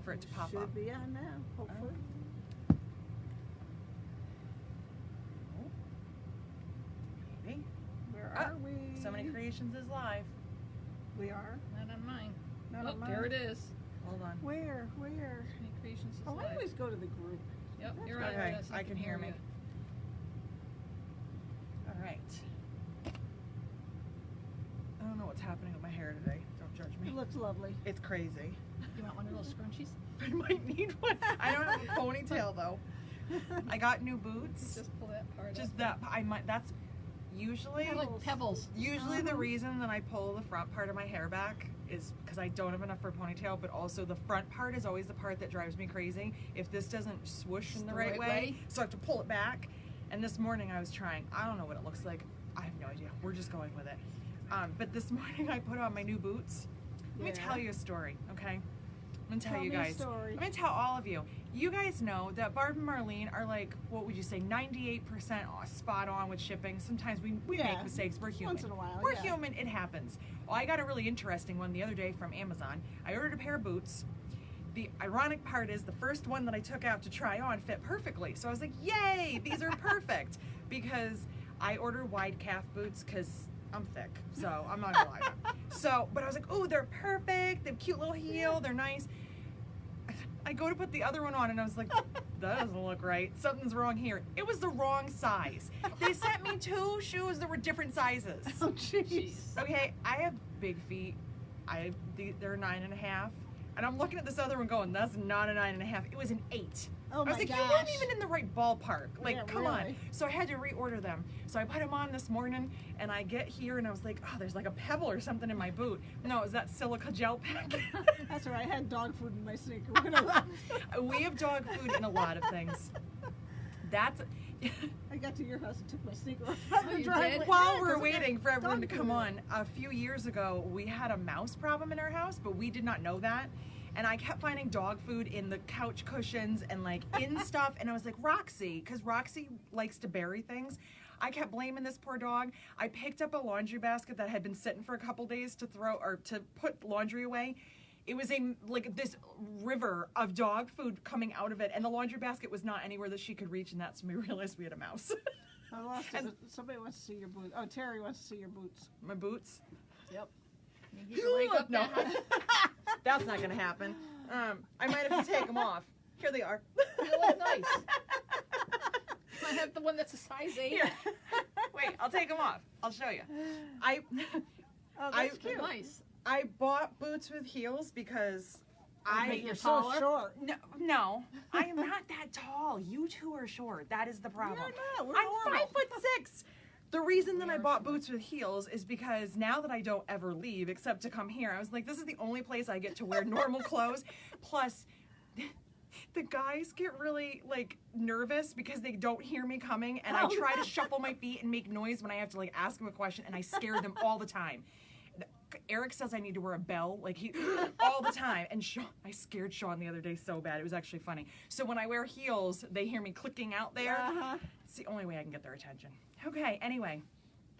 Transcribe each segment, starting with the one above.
for it to pop Should up. be on now, hopefully. Maybe. Where are we? So Many Creations is live. We are. Not on mine. Not on mine. There it is. Hold on. Where? So Many Creations is Oh, I live. always go to the group. Yep, That's you're right. okay. Jess, I can hear me. you. All right. I don't know what's happening with my hair today. Don't judge me. It looks lovely. It's crazy. You want one of those scrunchies? I might need one. I don't have a ponytail though. I got new boots. Just pull that part Just up. that I might. That's usually They're like pebbles. usually the reason that I pull the front part of my hair back is because I don't have enough for a ponytail, but also the front part is always the part that drives me crazy. If this doesn't swoosh in the right way, so I have to pull it back. And this morning I was trying. I don't know what it looks like. I have no idea. We're just going with it. But this morning I put on my new boots. Let me tell you a story, okay? I'm gonna tell you guys. I'm gonna tell all of you. You guys know that Barb and Marlene are like, what would you say, 98% spot on with shipping. Sometimes we make mistakes. We're human. Once in a while, We're human. It happens. Well, I got a really interesting one the other day from Amazon. I ordered a pair of boots. The ironic part is the first one that I took out to try on fit perfectly. So I was like, yay, these are perfect. Because I order wide calf boots because I'm thick, so I'm not gonna lie. So, but I was like, oh, they're perfect. They have cute little heel. They're nice. I go to put the other one on, and I was like, that doesn't look right. Something's wrong here. It was the wrong size. They sent me 2 shoes that were different sizes. Oh, jeez. Okay, I have big feet. They're 9.5, and I'm looking at this other one going, that's not a 9.5. It was an 8. Oh, I was my like, gosh. you weren't even in the right ballpark. Like, Yeah, come on. really. So I had to reorder them. So I put them on this morning, and I get here, and I was like, oh, there's like a pebble or something in my boot. No, it was that silica gel pack. That's right. I had dog food in my sneaker. We have dog food in a lot of things. That's I got to your house and took my sneaker off Oh, the you driveway. did? while Yeah, we're 'cause I got waiting for everyone to dog come food. on. A few years ago, we had a mouse problem in our house, but we did not know that. And I kept finding dog food in the couch cushions and like in stuff. And I was like, Roxy, because Roxy likes to bury things. I kept blaming this poor dog. I picked up a laundry basket that had been sitting for a couple days to throw or to put laundry away. It was like this river of dog food coming out of it, and the laundry basket was not anywhere that she could reach, and that's when we realized we had a mouse. I lost it. Somebody wants to see your boots. Oh, Terry wants to see your boots. My boots. Yep. You can wake up No, now. that's not gonna happen. I might have to take them off. Here they are. You look nice. I have the one that's a size 8. Here. Wait, I'll take them off. I'll show you. Oh, that's They're cute. nice. I bought boots with heels because You're You're so taller? short. No, I am not that tall. You two are short. That is the problem. You're not. We're I'm normal. 5'6". The reason that I bought boots with heels is because now that I don't ever leave except to come here, I was like, this is the only place I get to wear normal clothes. Plus, the guys get really like nervous because they don't hear me coming, and I try to shuffle my feet and make noise when I have to like ask them a question, and I scare them all the time. Eric says I need to wear a bell, like all the time. And I scared Sean the other day so bad. It was actually funny. So when I wear heels, they hear me clicking out there. It's the only way I can get their attention. Okay, anyway.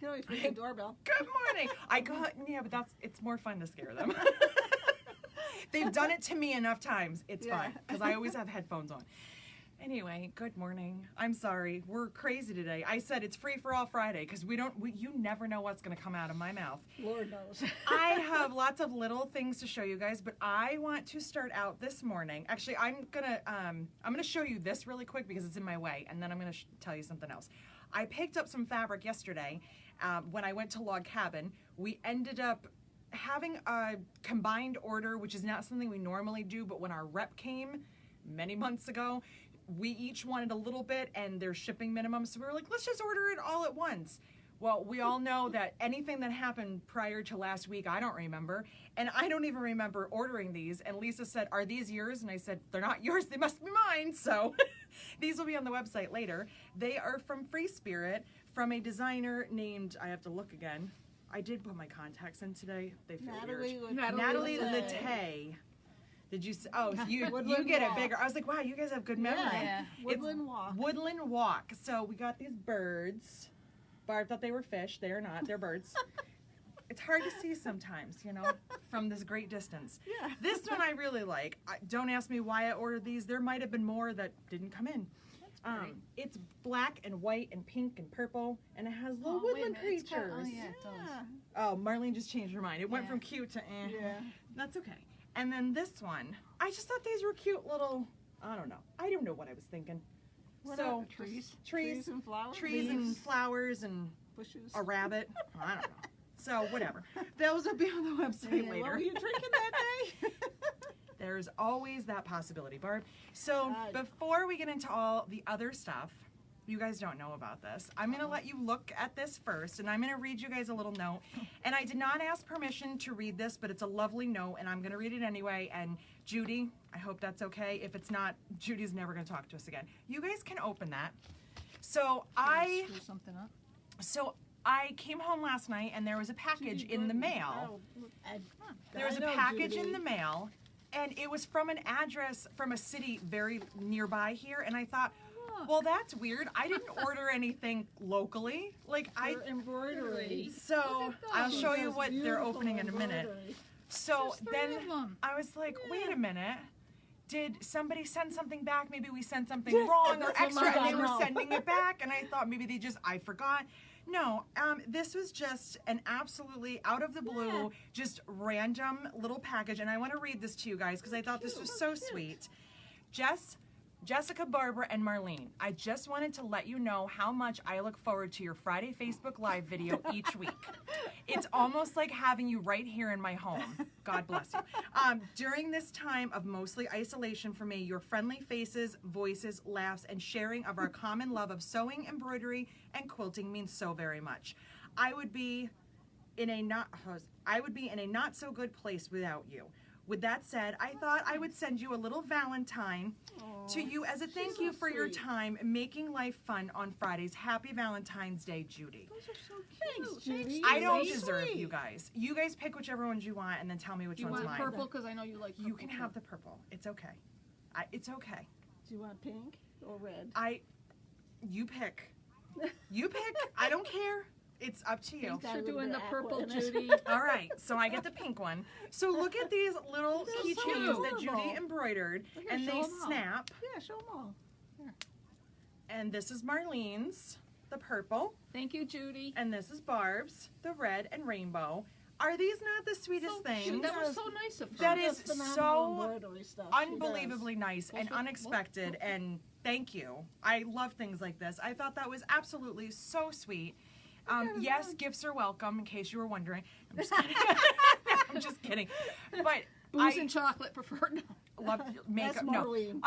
You can always ring the doorbell. Good morning. But it's more fun to scare them. They've done it to me enough times. It's fine, because I always have headphones on. Anyway, good morning. I'm sorry. We're crazy today. I said it's free for all Friday because you never know what's going to come out of my mouth. Lord knows. I have lots of little things to show you guys, but I want to start out this morning. Actually, I'm gonna show you this really quick because it's in my way, and then I'm gonna tell you something else. I picked up some fabric yesterday when I went to Log Cabin. We ended up having a combined order, which is not something we normally do, but when our rep came many months ago, we each wanted a little bit and there's shipping minimum, so we were like, let's just order it all at once. Well, we all know that anything that happened prior to last week, I don't remember, and I don't even remember ordering these. And Lisa said, are these yours? And I said, they're not yours, they must be mine. So these will be on the website later. They are from Free Spirit, from a designer named, I have to look again. I did put my contacts in today. They feel weird. Natalie Lettay. Did you? Oh, you get it bigger. I was like, wow, you guys have good memory. Yeah. Woodland Walk. Woodland Walk. So we got these birds. Barb thought they were fish. They are not. They're birds. It's hard to see sometimes, you know, from this great distance. Yeah. This one I really like. Don't ask me why I ordered these. There might have been more that didn't come in. It's black and white and pink and purple, and it has little woodland creatures. Oh, yeah, it does. Oh, Marlene just changed her mind. It went Yeah. from cute to eh. Yeah. That's okay. And then this one, I just thought these were cute little, I don't know. I don't know what I was thinking. What So, are the trees? trees and flowers? Trees and flowers and bushes. a rabbit. I don't know. So, whatever. Those will be on the website Yeah, later. what were you drinking that day? There's always that possibility, Barb. So, before we get into all the other stuff, you guys don't know about this. I'm going to let you look at this first, and I'm going to read you guys a little note. And I did not ask permission to read this, but it's a lovely note, and I'm going to read it anyway. And Judy, I hope that's okay. If it's not, Judy's never going to talk to us again. You guys can open that. So Screw something up. I came home last night, and there was a package in the mail. There was a package in the mail, and it was from an address from a city very nearby here, and I thought, well, that's weird. I didn't order anything locally. Like Embroidery. So I'll show you what they're opening in a minute. So There's 3 then of them. I was like, wait a minute. Did somebody send something back? Maybe we sent something wrong or That's what extra, and my they were God, no. sending it back, and I thought maybe I forgot. No, this was just an absolutely out of the blue, just random little package, and I want to read this to you guys because I thought this was so sweet. Jessica, Barbara, and Marlene, I just wanted to let you know how much I look forward to your Friday Facebook Live video each week. It's almost like having you right here in my home. God bless you. During this time of mostly isolation for me, your friendly faces, voices, laughs, and sharing of our common love of sewing, embroidery, and quilting means so very much. I would be in a not so good place without you. With that said, I thought I would send you a little Valentine to you as a thank you for your time making life fun on Fridays. Happy Valentine's Day, Judy. Those are so cute. Thanks, Judy. I don't Sweet. deserve you guys. You guys pick whichever ones you want and then tell me which You one's want mine. purple? Because I know you like purple. You can have the purple. It's okay. It's okay. Do you want pink or red? You pick. You pick. I don't care. It's up to you. Thanks for doing the purple, aqua in it. Judy. All right, so I get the pink one. So look at these little They're so keychains that Judy adorable. embroidered, Look, and show they 'em all. snap. Yeah, show them all. And this is Marlene's, the purple, Thank you, Judy. and this is Barb's, the red and rainbow. Are these not the sweetest So things? cute. That was so nice of her. That She is does phenomenal so embroidery stuff. She does. unbelievably nice and Those are- unexpected, and thank you. I love things like this. I thought that was absolutely so sweet. Yes, gifts are welcome, in case you were wondering. I'm just kidding. I'm just kidding. But Booze and chocolate preferred. love makeup. That's No. Marlene.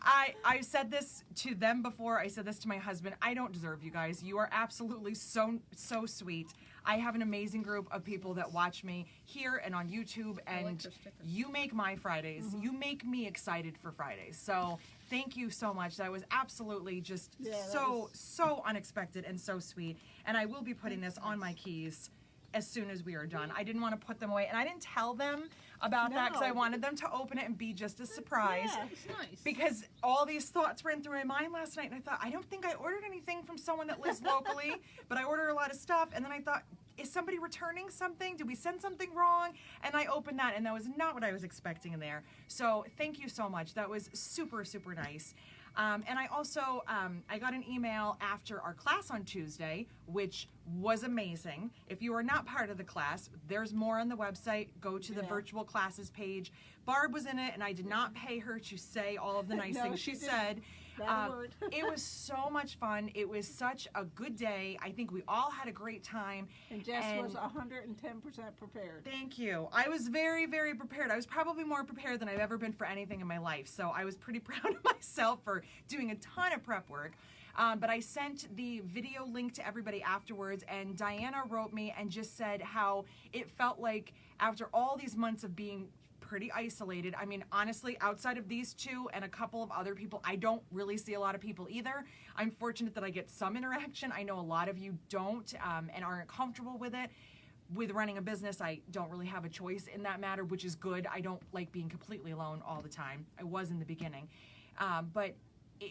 I said this to them before. I said this to my husband. I don't deserve you guys. You are absolutely so sweet. I have an amazing group of people that watch me here and on YouTube, I like and her stickers. you make my Fridays. Mm-hmm. You make me excited for Fridays. So thank you so much. That was absolutely just Yeah, that so unexpected and so sweet. And I will be putting this on my keys as soon as we are done. I didn't want to put them away, and I didn't tell them about that because I No. wanted them to open it and be just a surprise. Yeah. It's nice. Because all these thoughts ran through my mind last night, and I thought, I don't think I ordered anything from someone that lives locally, but I ordered a lot of stuff, and then I thought, is somebody returning something? Did we send something wrong? And I opened that, and that was not what I was expecting in there. So thank you so much. That was super nice. And I also, I got an email after our class on Tuesday, which was amazing. If you are not part of the class, there's more on the website. Go to the virtual classes page. Barb was in it, and I did not pay her to say all of the nice No, things she she didn't. said. Not a word. It was so much fun. It was such a good day. I think we all had a great time. And Jess was 110% prepared. Thank you. I was very prepared. I was probably more prepared than I've ever been for anything in my life. So I was pretty proud of myself for doing a ton of prep work. But I sent the video link to everybody afterwards, and Diana wrote me and just said how it felt like after all these months of being pretty isolated. I mean, honestly, outside of these two and a couple of other people, I don't really see a lot of people either. I'm fortunate that I get some interaction. I know a lot of you don't and aren't comfortable with it. With running a business, I don't really have a choice in that matter, which is good. I don't like being completely alone all the time. I was in the beginning. But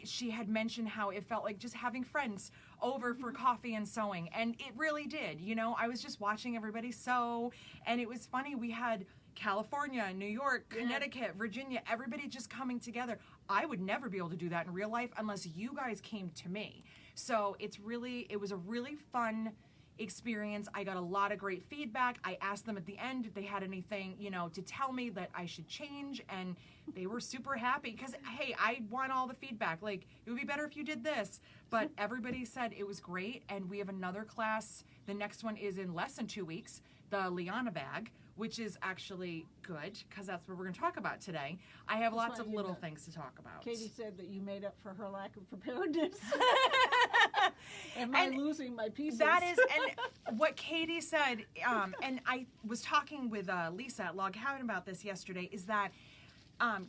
she had mentioned how it felt like just having friends over for coffee and sewing, and it really did. You know, I was just watching everybody sew, and it was funny. We had California, New York, Connecticut, Virginia, everybody just coming together. I would never be able to do that in real life unless you guys came to me. So it was a really fun experience. I got a lot of great feedback. I asked them at the end if they had anything, you know, to tell me that I should change, and they were super happy because, hey, I want all the feedback. Like, it would be better if you did this. But everybody said it was great, and we have another class. The next one is in less than 2 weeks, the Liana bag, which is actually good because that's what we're going to talk about today. I have lots of little things to talk about. Katie said that you made up for her lack of preparedness. and losing my pieces. That is, and what Katie said, and I was talking with Lisa at Log Cabin about this yesterday, is that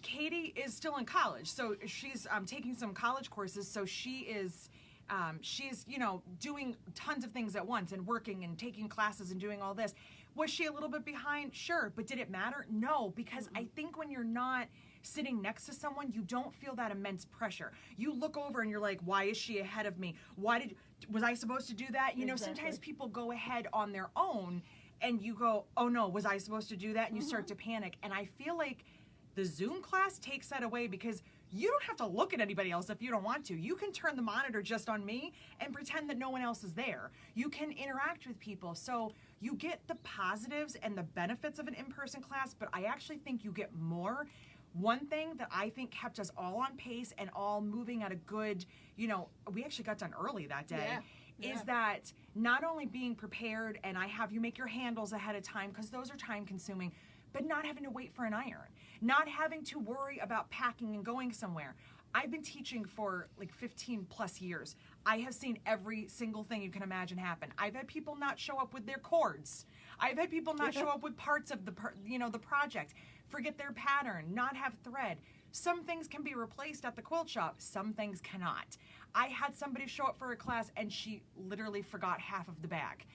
Katie is still in college. So she's taking some college courses, so she's, you know, doing tons of things at once and working and taking classes and doing all this. Was she a little bit behind? Sure. But did it matter? No, because I think when you're not sitting next to someone, you don't feel that immense pressure. You look over and you're like, why is she ahead of me? Was I supposed to do that? You know, sometimes people go ahead on their own and you go, oh no, was I supposed to do that? And you start to panic. And I feel like the Zoom class takes that away because you don't have to look at anybody else if you don't want to. You can turn the monitor just on me and pretend that no one else is there. You can interact with people. So you get the positives and the benefits of an in-person class, but I actually think you get more. One thing that I think kept us all on pace and all moving at a good, you know, we actually got done early that day, is that not only being prepared, and I have you make your handles ahead of time because those are time consuming, but not having to wait for an iron, not having to worry about packing and going somewhere. I've been teaching for like 15 plus years. I have seen every single thing you can imagine happen. I've had people not show up with their cords. I've had people not show up with parts of the project, forget their pattern, not have thread. Some things can be replaced at the quilt shop. Some things cannot. I had somebody show up for a class and she literally forgot half of the bag.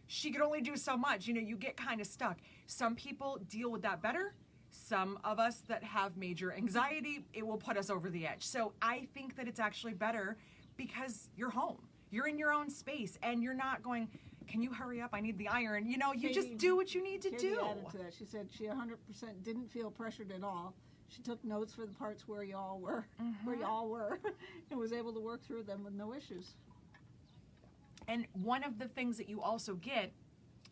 She could only do so much. You know, you get kind of stuck. Some people deal with that better. Some of us that have major anxiety, it will put us over the edge. So I think that it's actually better because you're home. You're in your own space and you're not going, can you hurry up? I need the iron. You know, you Katie, just do what you need to Katie do. added to that. She said she 100% didn't feel pressured at all. She took notes for the parts where y'all were, and was able to work through them with no issues. And one of the things that you also get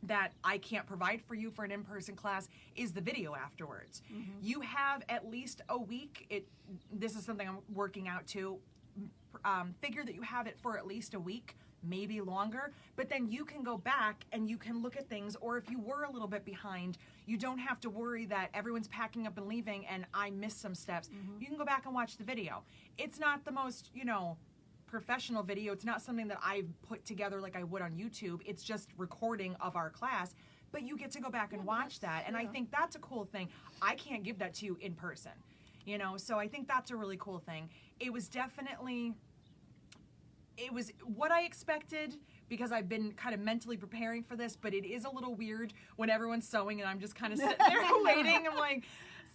that I can't provide for you for an in-person class is the video afterwards. You have at least a week. This is something I'm working out too. Figure that you have it for at least a week, maybe longer, but then you can go back and you can look at things, or if you were a little bit behind, you don't have to worry that everyone's packing up and leaving and I missed some steps. You can go back and watch the video. It's not the most, you know, professional video. It's not something that I've put together like I would on YouTube. It's just recording of our class, but you get to go back and watch that. And I think that's a cool thing. I can't give that to you in person, you know, so I think that's a really cool thing. It was what I expected because I've been kind of mentally preparing for this, but it is a little weird when everyone's sewing and I'm just kind of sitting there waiting. I'm like,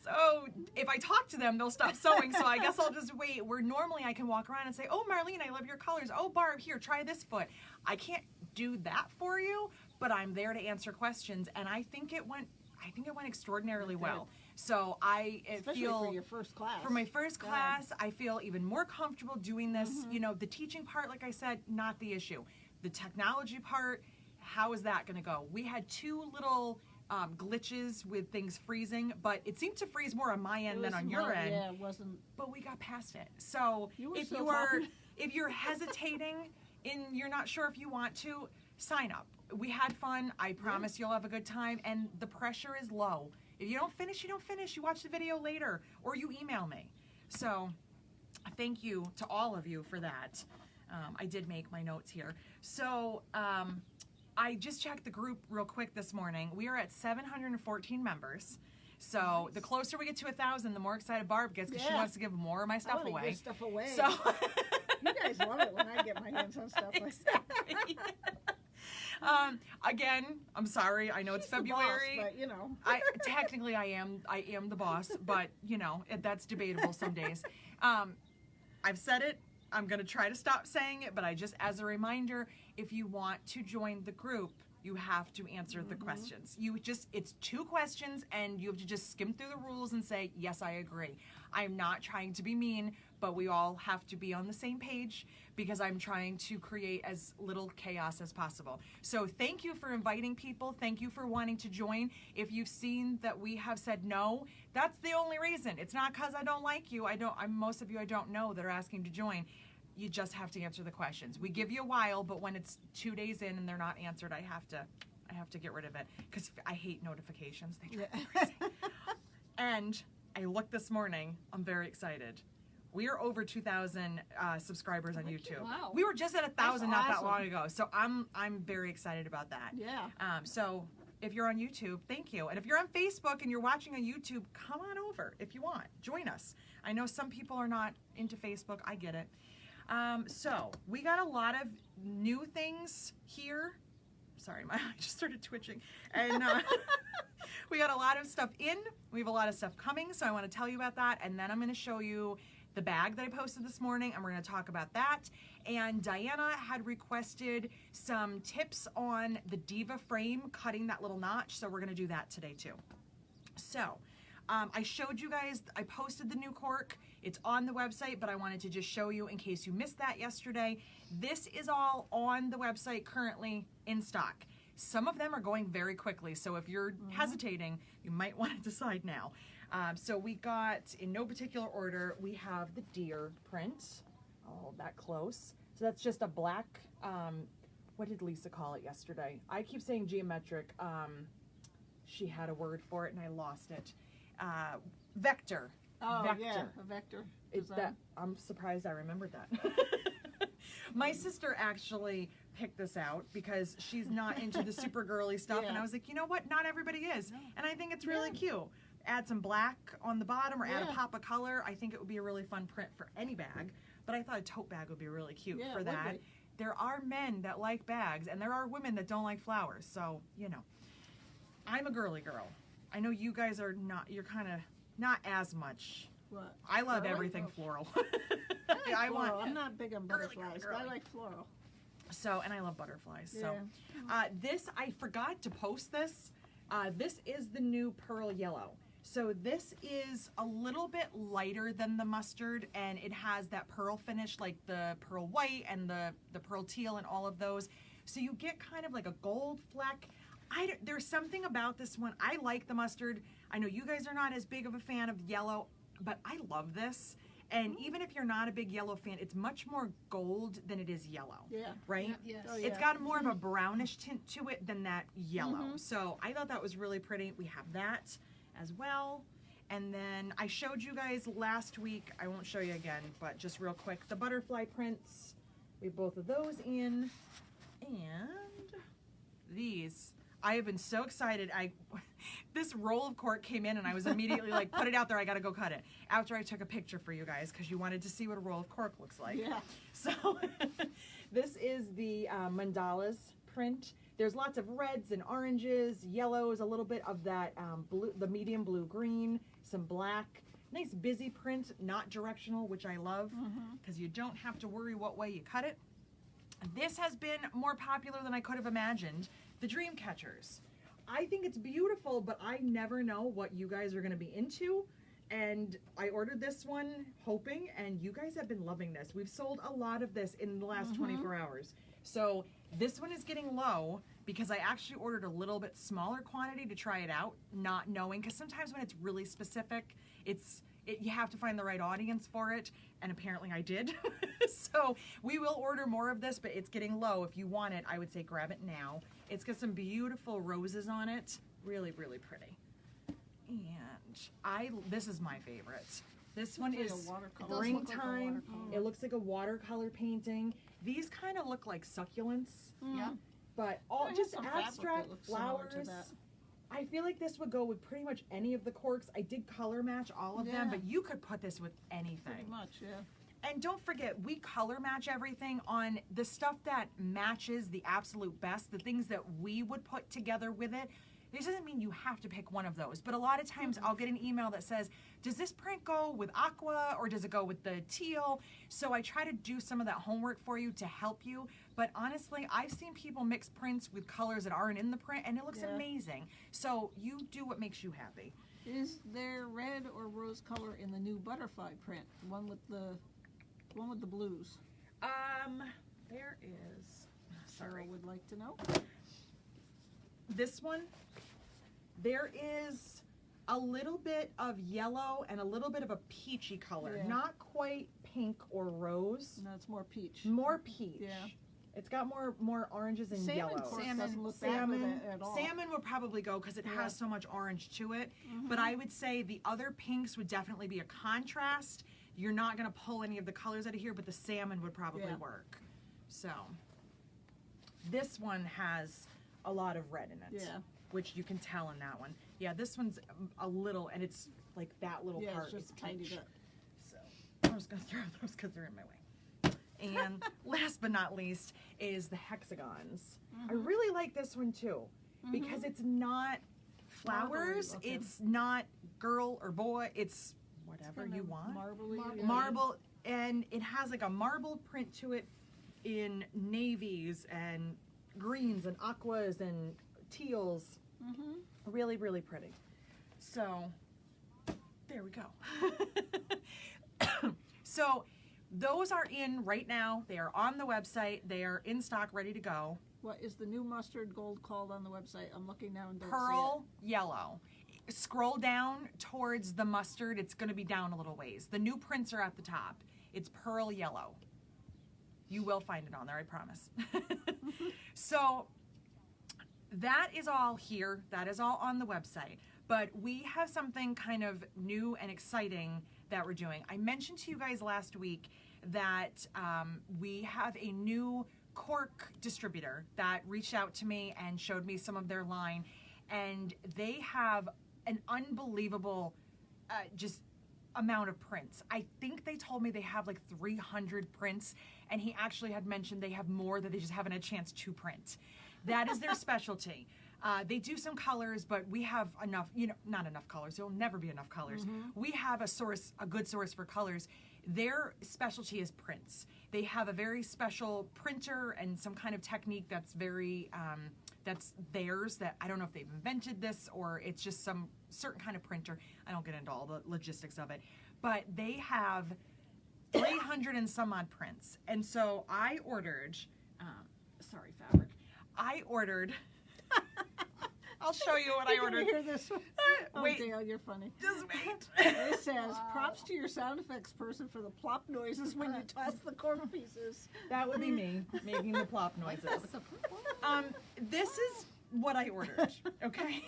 so if I talk to them, they'll stop sewing, so I guess I'll just wait. Where normally I can walk around and say, oh, Marlene, I love your colors. Oh, Barb, here, try this foot. I can't do that for you, but I'm there to answer questions, and I think it went extraordinarily well. So Especially for your first class. For my first class, I feel even more comfortable doing this. You know, the teaching part, like I said, not the issue. The technology part, how is that going to go? We had two little glitches with things freezing, but it seemed to freeze more on my end than on your end. Yeah, it wasn't. But we got past it. So if you're hesitating and you're not sure if you want to, sign up. We had fun. I promise you'll have a good time, and the pressure is low. If you don't finish, you don't finish. You watch the video later, or you email me. So thank you to all of you for that. I did make my notes here. So I just checked the group real quick this morning. We are at 714 members. So the closer we get to 1,000, the more excited Barb gets because she wants to give more of my stuff away. Give stuff away. So you guys love it when I get my hands on stuff like that. Again, I'm sorry. I know it's February. The boss, but, you know. Technically I am the boss, but you know, that's debatable some days. I've said it. I'm going to try to stop saying it, but as a reminder, if you want to join the group, you have to answer the questions. It's 2 questions, and you have to just skim through the rules and say, yes, I agree. I'm not trying to be mean, but we all have to be on the same page because I'm trying to create as little chaos as possible. So thank you for inviting people. Thank you for wanting to join. If you've seen that we have said no, that's the only reason. It's not because I don't like you. Most of you I don't know that are asking to join. You just have to answer the questions. We give you a while, but when it's 2 days in and they're not answered, I have to get rid of it because I hate notifications. They drive me crazy. And I looked this morning. I'm very excited. We are over 2,000 subscribers on YouTube. Wow. We were just at 1,000 not that awesome. long ago, so I'm very excited about that. Yeah. So if you're on YouTube, thank you. And if you're on Facebook and you're watching on YouTube, come on over if you want. Join us. I know some people are not into Facebook. I get it. So we got a lot of new things here. Sorry, my eye just started twitching. And we got a lot of stuff in. We have a lot of stuff coming, so I want to tell you about that. And then I'm going to show you the bag that I posted this morning, and we're going to talk about that. And Diana had requested some tips on the Diva frame, cutting that little notch, so we're going to do that today too. So I showed you guys, I posted the new cork. It's on the website, but I wanted to just show you in case you missed that yesterday. This is all on the website currently in stock. Some of them are going very quickly, so if you're hesitating, you might want to decide now. So we got, in no particular order, we have the deer print. I'll hold that close. So that's just a black, what did Lisa call it yesterday? I keep saying geometric. She had a word for it and I lost it. Vector. Oh, Vector. yeah, a vector. I'm surprised I remembered that. My sister actually picked this out because she's not into the super girly stuff, and I was like, you know what? Not everybody is, and I think it's really cute. Add some black on the bottom or add a pop of color. I think it would be a really fun print for any bag, but I thought a tote bag would be really cute for that. There are men that like bags, and there are women that don't like flowers, so, you know. I'm a girly girl. I know you guys are not, you're kind of not as much. What? I love Floral? everything floral. I like floral. I'm not big on butterflies, but I like floral. So, and I love butterflies. Yeah. So, this, I forgot to post this. This is the new pearl yellow. So this is a little bit lighter than the mustard, and it has that pearl finish like the pearl white and the pearl teal and all of those. So you get kind of like a gold fleck. There's something about this one. I like the mustard. I know you guys are not as big of a fan of yellow, but I love this. And even if you're not a big yellow fan, it's much more gold than it is yellow. Yeah. Right? Yes. Oh, yeah. It's got more of a brownish tint to it than that yellow. So I thought that was really pretty. We have that as well. And then I showed you guys last week, I won't show you again, but just real quick, the butterfly prints. We have both of those in. And these. I have been so excited. This roll of cork came in and I was immediately like, put it out there, I gotta go cut it. After I took a picture for you guys because you wanted to see what a roll of cork looks like. Yeah. So this is the mandalas print. There's lots of reds and oranges, yellows, a little bit of that blue, the medium blue-green, some black. Nice busy print, not directional, which I love because you don't have to worry what way you cut it. This has been more popular than I could have imagined. The dream catchers. I think it's beautiful, but I never know what you guys are going to be into. And I ordered this one hoping, and you guys have been loving this. We've sold a lot of this in the last 24 hours. So this one is getting low because I actually ordered a little bit smaller quantity to try it out, not knowing, because sometimes when it's really specific, you have to find the right audience for it, and apparently I did. So we will order more of this, but it's getting low. If you want it, I would say grab it now. It's got some beautiful roses on it. Really, really pretty. And this is my favorite. This one is springtime. It looks like a watercolor painting. These kind of look like succulents. Yeah. But all just abstract flowers. I feel like this would go with pretty much any of the corks. I did color match all of them, but you could put this with anything. Pretty much, yeah. And don't forget, we color match everything on the stuff that matches the absolute best, the things that we would put together with it. This doesn't mean you have to pick one of those, but a lot of times I'll get an email that says, does this print go with aqua or does it go with the teal? So I try to do some of that homework for you to help you. But honestly, I've seen people mix prints with colors that aren't in the print and it looks amazing. So you do what makes you happy. Is there red or rose color in the new butterfly print? The one with the blues. There is, Sarah would like to know. this one, there is a little bit of yellow and a little bit of a peachy color. Yeah. Not quite pink or rose. No, it's more peach. More peach. Yeah. It's got more oranges and Salmon, yellows. of course, Salmon. doesn't look bad with it at all. Salmon would probably go because it has so much orange to it. But I would say the other pinks would definitely be a contrast. You're not going to pull any of the colors out of here, but the salmon would probably work. So this one has a lot of red in it, which you can tell in that one. Yeah, this one's a little, and it's like that little part it's is just tidied peach. up. So I'm just going to throw those because they're in my way. And last but not least is the hexagons. I really like this one too because it's not flowers, it's not girl or boy, it's whatever Kind you of want. Marbly. Marble, and it has like a marble print to it in navies and greens and aquas and teals. Really, really pretty. So there we go. So those are in right now. They are on the website. They are in stock, ready to go. What is the new mustard gold called on the website? I'm looking now and don't Pearl yellow. Scroll down towards the mustard. It's going to be down a little ways. The new prints are at the top. It's pearl yellow. You will find it on there, I promise. So that is all here. That is all on the website. But we have something kind of new and exciting that we're doing. I mentioned to you guys last week that we have a new cork distributor that reached out to me and showed me some of their line, and they have an unbelievable just amount of prints. I think they told me they have like 300 prints, and he actually had mentioned they have more that they just haven't had a chance to print. That is their specialty. They do some colors, but we have enough, not enough colors. There'll never be enough colors. We have a good source for colors. Their specialty is prints. They have a very special printer and some kind of technique that's very, that's theirs, that I don't know if they've invented this or it's just some certain kind of printer. I don't get into all the logistics of it. But they have 300 and some odd prints. And so I ordered, sorry, fabric. I ordered... I'll show you what I ordered. Hear this one? Wait. Dale, you're funny. Just wait. It says, props to your sound effects person for the plop noises when you toss the cork pieces. That would be me making the plop noises. This is what I ordered, okay?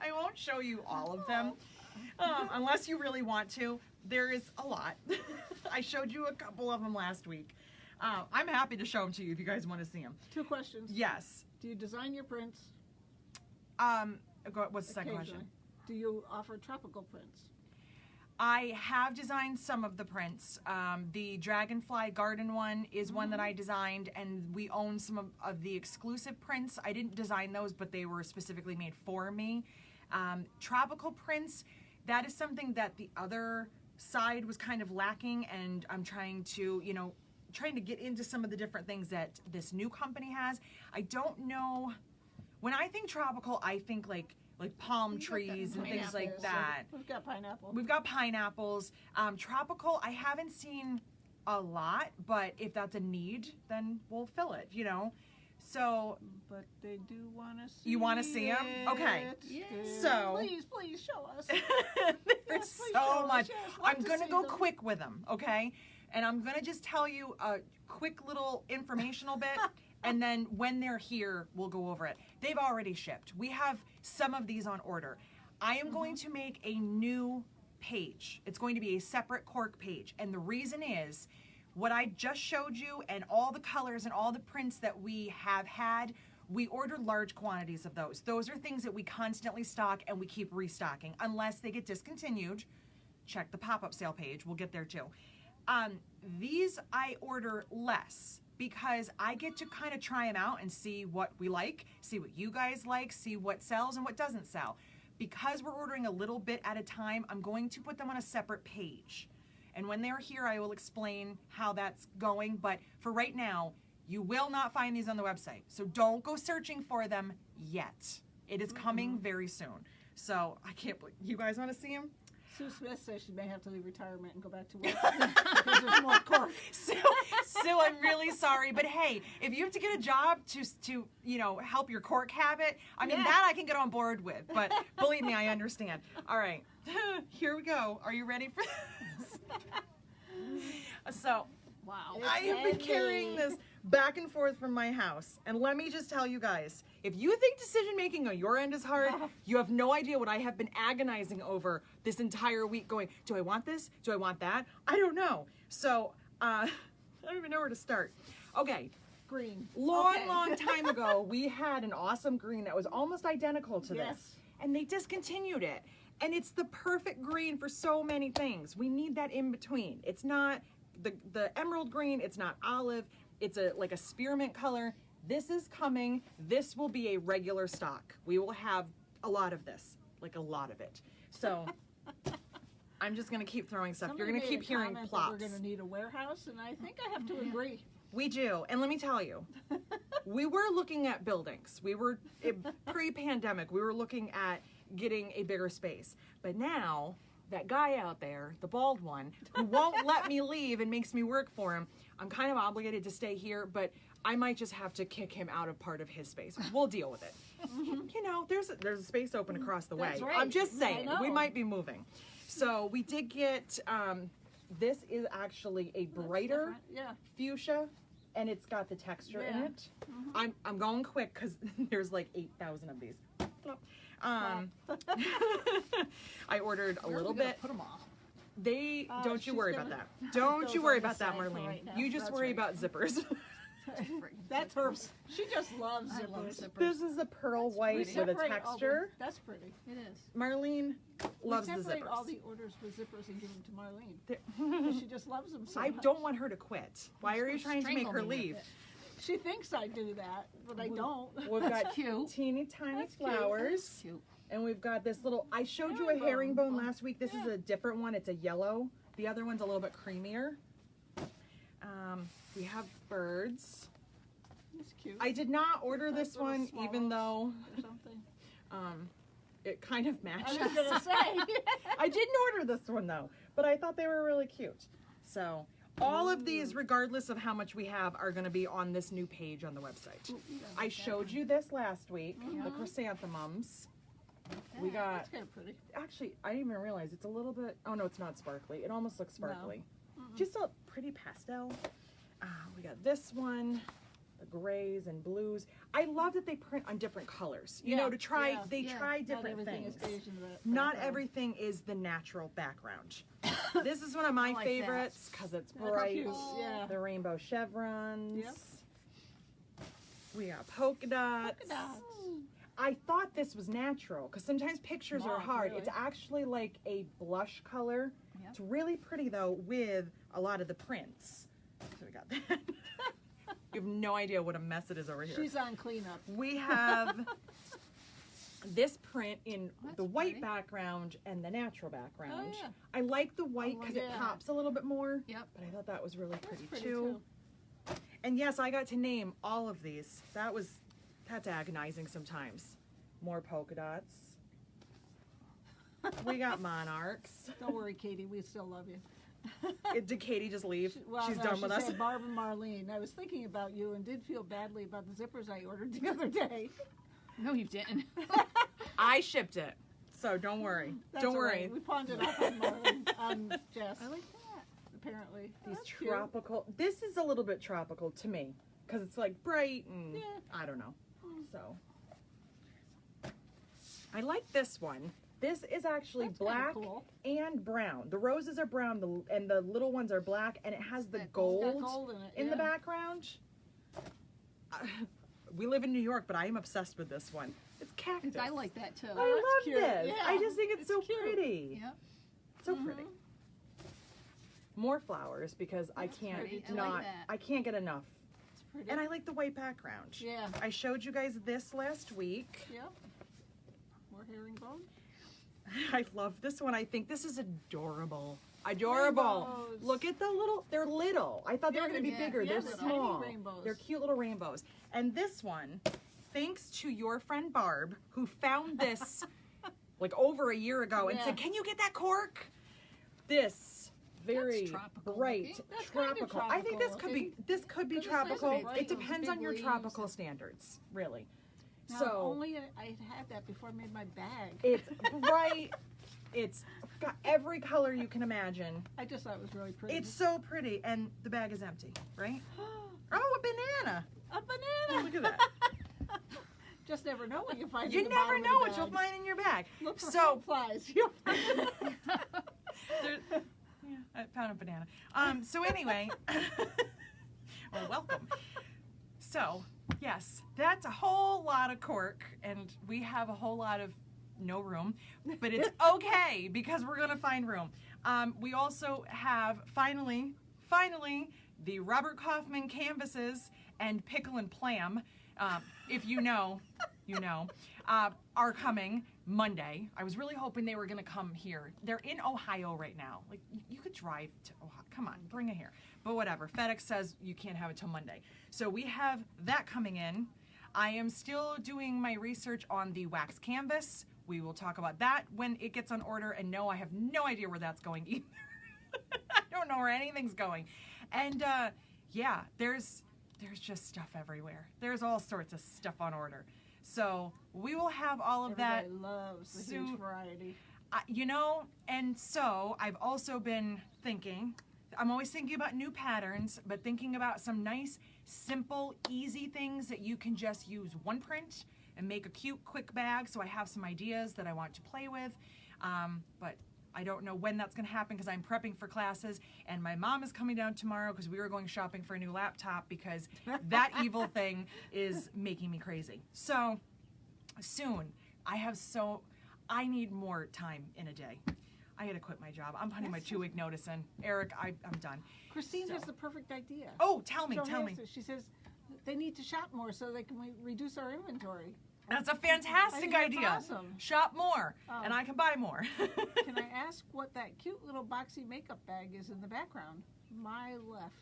I won't show you all of them unless you really want to. There is a lot. I showed you a couple of them last week. I'm happy to show them to you if you guys want to see them. 2 questions. Yes. Do you design your prints? What's the second question? Do you offer tropical prints? I have designed some of the prints. The Dragonfly Garden one is one that I designed, and we own some of the exclusive prints. I didn't design those, but they were specifically made for me. Tropical prints, that is something that the other side was kind of lacking, and I'm trying to, trying to get into some of the different things that this new company has. I don't know. When I think tropical, I think like palm trees and things like that. We've got pineapple. We've got pineapples. Tropical, I haven't seen a lot, but if that's a need, then we'll fill it, So. But they do want to see You want to see them? Okay. Yes. So. Please show us. There's please so show us. much. Yes, love I'm to going to see go them. quick with them, okay? And I'm going to just tell you a quick little informational bit. And then when they're here, we'll go over it. They've already shipped. We have some of these on order. I am going to make a new page. It's going to be a separate cork page. And the reason is, what I just showed you and all the colors and all the prints that we have had, we ordered large quantities of those. Those are things that we constantly stock and we keep restocking. Unless they get discontinued, check the pop-up sale page. We'll get there too. These I order less because I get to kind of try them out and see what we like, see what you guys like, see what sells and what doesn't sell. Because we're ordering a little bit at a time, I'm going to put them on a separate page. And when they're here, I will explain how that's going. But for right now, you will not find these on the website. So don't go searching for them yet. It is coming very soon. So I can't believe, you guys want to see them? Sue Smith says she may have to leave retirement and go back to work because there's more cork. Sue, I'm really sorry, but hey, if you have to get a job to help your cork habit, I mean, that I can get on board with. But believe me, I understand. All right, here we go. Are you ready for this? So, Wow. I have been carrying this back and forth from my house. And let me just tell you guys, if you think decision making on your end is hard, you have no idea what I have been agonizing over this entire week going, do I want this? Do I want that? I don't know. So, I don't even know where to start. Okay. Green. Long time ago, we had an awesome green that was almost identical to this. And they discontinued it. And it's the perfect green for so many things. We need that in between. It's not the emerald green, it's not olive, it's like a spearmint color. This is coming. This will be a regular stock. We will have a lot of this, like a lot of it. So I'm just gonna keep throwing stuff. You're gonna keep hearing plops. We're gonna need a warehouse, and I think I have to agree. We do, and let me tell you, we were looking at buildings. We were pre-pandemic. We were looking at getting a bigger space, but now that guy out there, the bald one, who won't let me leave and makes me work for him, I'm kind of obligated to stay here, but I might just have to kick him out of part of his space. We'll deal with it. You know, there's a space open across the way. That's right. I'm just saying, I know. we might be moving. So we did get, this is actually a brighter fuchsia, and it's got the texture in it. I'm going quick because there's like 8,000 of these. I ordered a little bit. Put them off. Don't you worry about that. Don't you worry about that, Marlene. You just worry about zippers. That's her. She just loves I love zippers. zippers. This is a pearl white with a Separate all texture. that's pretty. It is. Marlene loves we the separate zippers. all the orders with zippers and give them to Marlene. 'Cause she just loves them so I much. don't want her to quit. Why are you trying to make Strangle her me with leave? it. She thinks I do that, but I don't. We've got cute. teeny tiny That's cute. flowers. Cute. And we've got this little, I showed you a herringbone last week. This is a different one. It's a yellow. The other one's a little bit creamier. We have birds. It's cute. I did not order this Little one, even though or something. it kind of I matches. was gonna say. I didn't order this one though, but I thought they were really cute. So all of these, regardless of how much we have, are going to be on this new page on the website. I showed you this last week, the chrysanthemums. We got, That's kind of pretty. actually, I didn't even realize it's a little bit, oh no, it's not sparkly. It almost looks sparkly. Just a pretty pastel. We got this one, the grays and blues. I love that they print on different colors. You know, to try, they try Not different everything things. is beige in the Not background. everything is the natural background. This is one of my I like favorites because it's That's bright. cute. Yeah. The rainbow chevrons. Yep. We got polka dots. Polka dots. I thought this was natural because sometimes pictures are Not hard. really. It's actually like a blush color. Yep. It's really pretty though with a lot of the prints. So we got that. You have no idea what a mess it is over here. She's on cleanup. We have this print in That's the white pretty. background and the natural background. Oh, yeah. I like the white Oh, because it yeah. pops a little bit more. Yep. But I thought that was really That's pretty, pretty too. And yes, I got to name all of these. That's agonizing sometimes. More polka dots. We got monarchs. Don't worry, Katie. We still love you. Did Katie just leave? Well, She's no, done she with us. said Barb and Marlene. I was thinking about you and did feel badly about the zippers I ordered the other day. No, you didn't. I shipped it, so don't worry. That's Don't all worry. right. We pawned it off on Marlene, Jess. I like that. Apparently, These That's cute. tropical. This is a little bit tropical to me because it's like bright and Yeah. I don't know. So I like this one. This is actually That's kinda black cool. and brown. The roses are brown, and the little ones are black, and it has the That gold, It's got gold in it. in the yeah. background. We live in New York, but I am obsessed with this one. It's cactus. I like that too. I that's love cute. this. Yeah, I just think it's so cute. pretty. Yep. So pretty. More flowers because I That's can't pretty. I not. like that. I can't get enough pretty. And I like the white background. Yeah. I showed you guys this last week. Yep. More herringbone. I love this one. I think this is adorable. Adorable. Rainbows. Look at the little, they're little. I thought they were going to be Yeah, bigger. yeah, they're they're small. tiny rainbows. They're cute little rainbows. And this one, thanks to your friend Barb, who found this like over a year ago and Yeah. said, "Can you get that cork?" This very tropical bright looking. That's kind of tropical. I think this could be Because it says tropical. big It leaves, depends on big your leaves. tropical standards, really. Now, So if only I had that before I made my bag. it's bright. It's got every color you can imagine. I just thought it was really pretty. It's so pretty, and the bag is empty, right? Oh, a banana! a banana. Look at that. Just never know what you find. You in the never bottom of know the what you'll bag. find in your bag. Look for So, flies. yeah, I found a banana. So anyway, well, welcome. So, yes, that's a whole lot of cork, and we have a whole lot of no room, but it's okay because we're gonna find room. We also have finally, the Robert Kaufman canvases and pickle and plam. If you know, you know, are coming Monday. I was really hoping they were gonna come here. They're in Ohio right now. Like you could drive to Ohio. Come on, bring it here. But whatever. FedEx says you can't have it till Monday. So we have that coming in. I am still doing my research on the wax canvas. We will talk about that when it gets on order. And no, I have no idea where that's going either. I don't know where anything's going. And yeah, there's just stuff everywhere. There's all sorts of stuff on order. So we will have all of that. Everybody loves the soon. huge variety. You know, and so I've also been thinking, I'm always thinking about new patterns, but thinking about some nice, simple, easy things that you can just use one print and make a cute, quick bag. So I have some ideas that I want to play with, but I don't know when that's going to happen because I'm prepping for classes, and my mom is coming down tomorrow because we were going shopping for a new laptop because that evil thing is making me crazy. So soon, I need more time in a day. I had to quit my job. I'm putting my 2-week notice in. Eric, I'm done. Christine So- has the perfect idea. Oh, tell me. She says they need to shop more so they can reduce our inventory. That's a I fantastic think that's idea. awesome. Shop more, Oh. and I can buy more. Can I ask what that cute little boxy makeup bag is in the background? My left.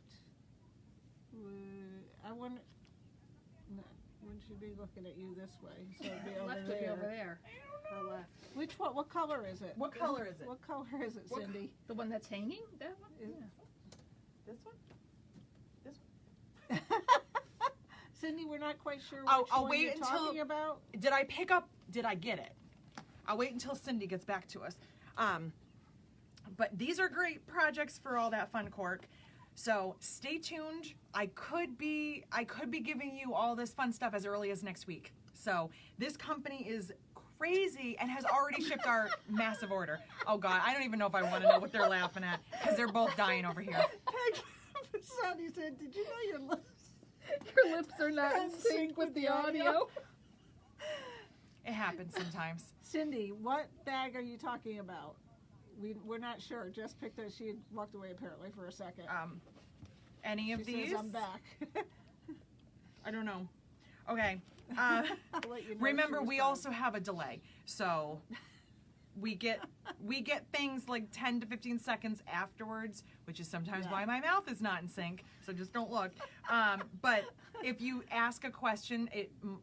I wonder. No, we should be looking at you this way, so it'd be over Left there. would be over there. Or left. Which one? What color is it? What color is it? What color is it, What Cindy? The one that's hanging? That one? Is- This one? Cindy, we're not quite sure Oh, which I'll one wait you're until- talking about. Did I get it? I'll wait until Cindy gets back to us. But these are great projects for all that fun cork. So stay tuned. I could be giving you all this fun stuff as early as next week. So this company is crazy and has already shipped our massive order. Oh God, I don't even know if I want to know what they're laughing at because they're both dying over here. Sonny said, "Did you know your lips?" Your lips are not in sync with the audio. It happens sometimes. Cindy, what bag are you talking about? We're not sure. Jess picked it. She had walked away apparently for a second. Any of She these? says, "I'm back." I don't know. Okay. I'll let you know Remember, she was we fine. also have a delay, so we get things like 10 to 15 seconds afterwards, which is sometimes Yeah. why my mouth is not in sync. So just don't look. But if you ask a question,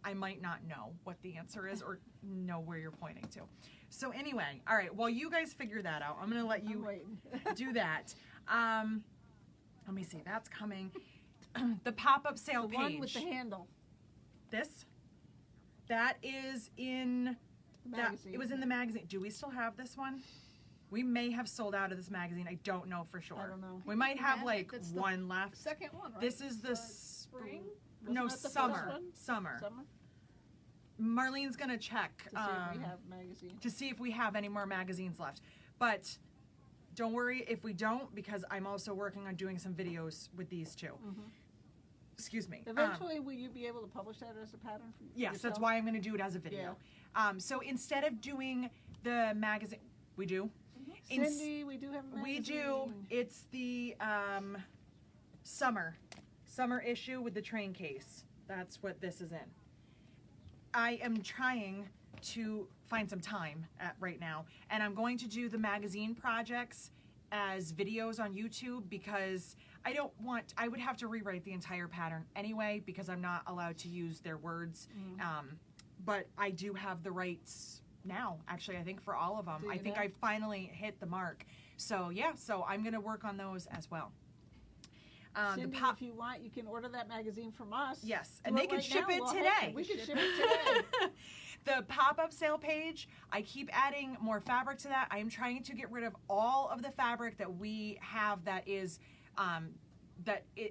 I might not know what the answer is or know where you're pointing to. So anyway, all right. Well, you guys figure that out. I'm gonna let I'm you waiting. do that. Let me see. That's coming. The pop-up sale The page. one with the handle. This. That is in The that. magazine. It was in the magazine. Do we still have this one? We may have sold out of this magazine. I don't know for sure. I don't know. We might have Yeah, like that's the one left. Second one, right? This is the spring? no Wasn't that the first summer. one? Summer. Summer? Marlene's gonna check To see if we have magazine. to see if we have any more magazines left. But don't worry if we don't, because I'm also working on doing some videos with these two. Mhm. Excuse me. Eventually, will you be able to publish that as a pattern? For Yes, that's yourself? why I'm going to do it as a video. So instead of doing the magazine, we do. Ins- Cindy, we do have a magazine. we do. It's the summer summer issue with the train case. That's what this is in. I am trying to find some time right now, and I'm going to do the magazine projects as videos on YouTube because I would have to rewrite the entire pattern anyway because I'm not allowed to use their words. But I do have the rights now, actually, I think for all of them. I think I finally hit the mark. So yeah, so I'm going to work on those as well. Cindy, if you want, you can order that magazine from us. Yes, and they can ship it We'll today. We can ship it today. The pop-up sale page, I keep adding more fabric to that. I am trying to get rid of all of the fabric that we have that is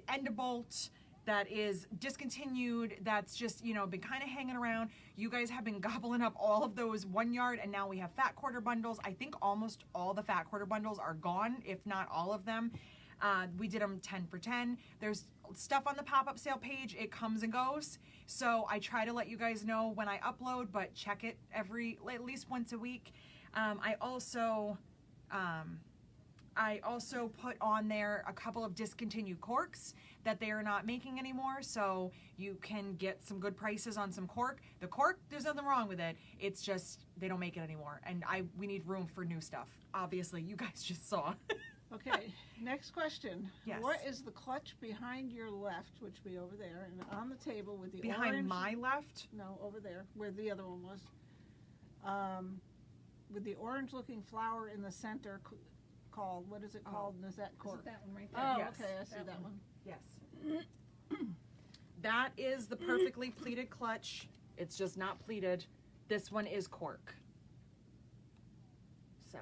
end-a-bolt, that is discontinued, that's just, been kind of hanging around. You guys have been gobbling up all of those 1 yard, and now we have fat quarter bundles. I think almost all the fat quarter bundles are gone, if not all of them. We did them 10 for 10. There's stuff on the pop-up sale page. It comes and goes. So I try to let you guys know when I upload, but check it at least once a week. I also put on there a couple of discontinued corks that they are not making anymore, so you can get some good prices on some cork. The cork, there's nothing wrong with it. It's just they don't make it anymore, and we need room for new stuff. Obviously, you guys just saw. Okay, next question. Yes. What is the clutch behind your left, which would be over there, and on the table with the Behind orange... my left? No, over there, where the other one was. With the orange-looking flower in the center called, what is it called? And is that Is cork? it that one right there? Oh, Yes. okay, I see that one. Yes. That is the perfectly pleated clutch. It's just not pleated. This one is cork. So,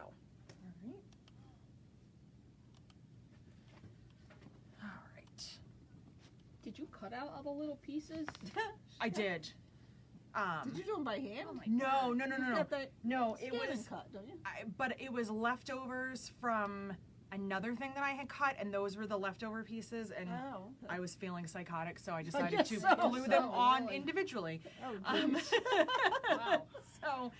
all right. Did you cut out all the little pieces? I did. Did you do them by hand? Oh my No, God. no, no, no, You no. got that No, it scan and was, cut, don't you? but it was leftovers from another thing that I had cut, and those were the leftover pieces, and Oh, okay. I was feeling psychotic, so I decided guess to so. glue them on Really? individually. Oh, Um, geez. Wow. So,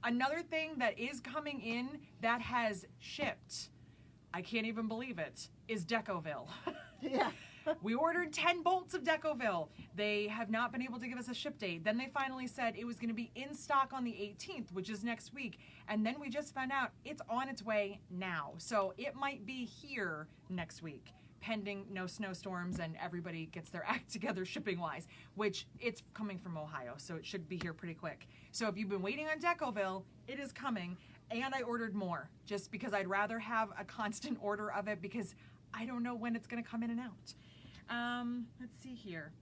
another thing that is coming in that has shipped, I can't even believe it, is Decoville. Yeah. We ordered 10 bolts of Decoville. They have not been able to give us a ship date. Then they finally said it was going to be in stock on the 18th, which is next week. And then we just found out it's on its way now. So it might be here next week, pending no snowstorms and everybody gets their act together shipping-wise, which it's coming from Ohio, so it should be here pretty quick. So if you've been waiting on Decoville, it is coming. And I ordered more, just because I'd rather have a constant order of it because I don't know when it's going to come in and out. Let's see here.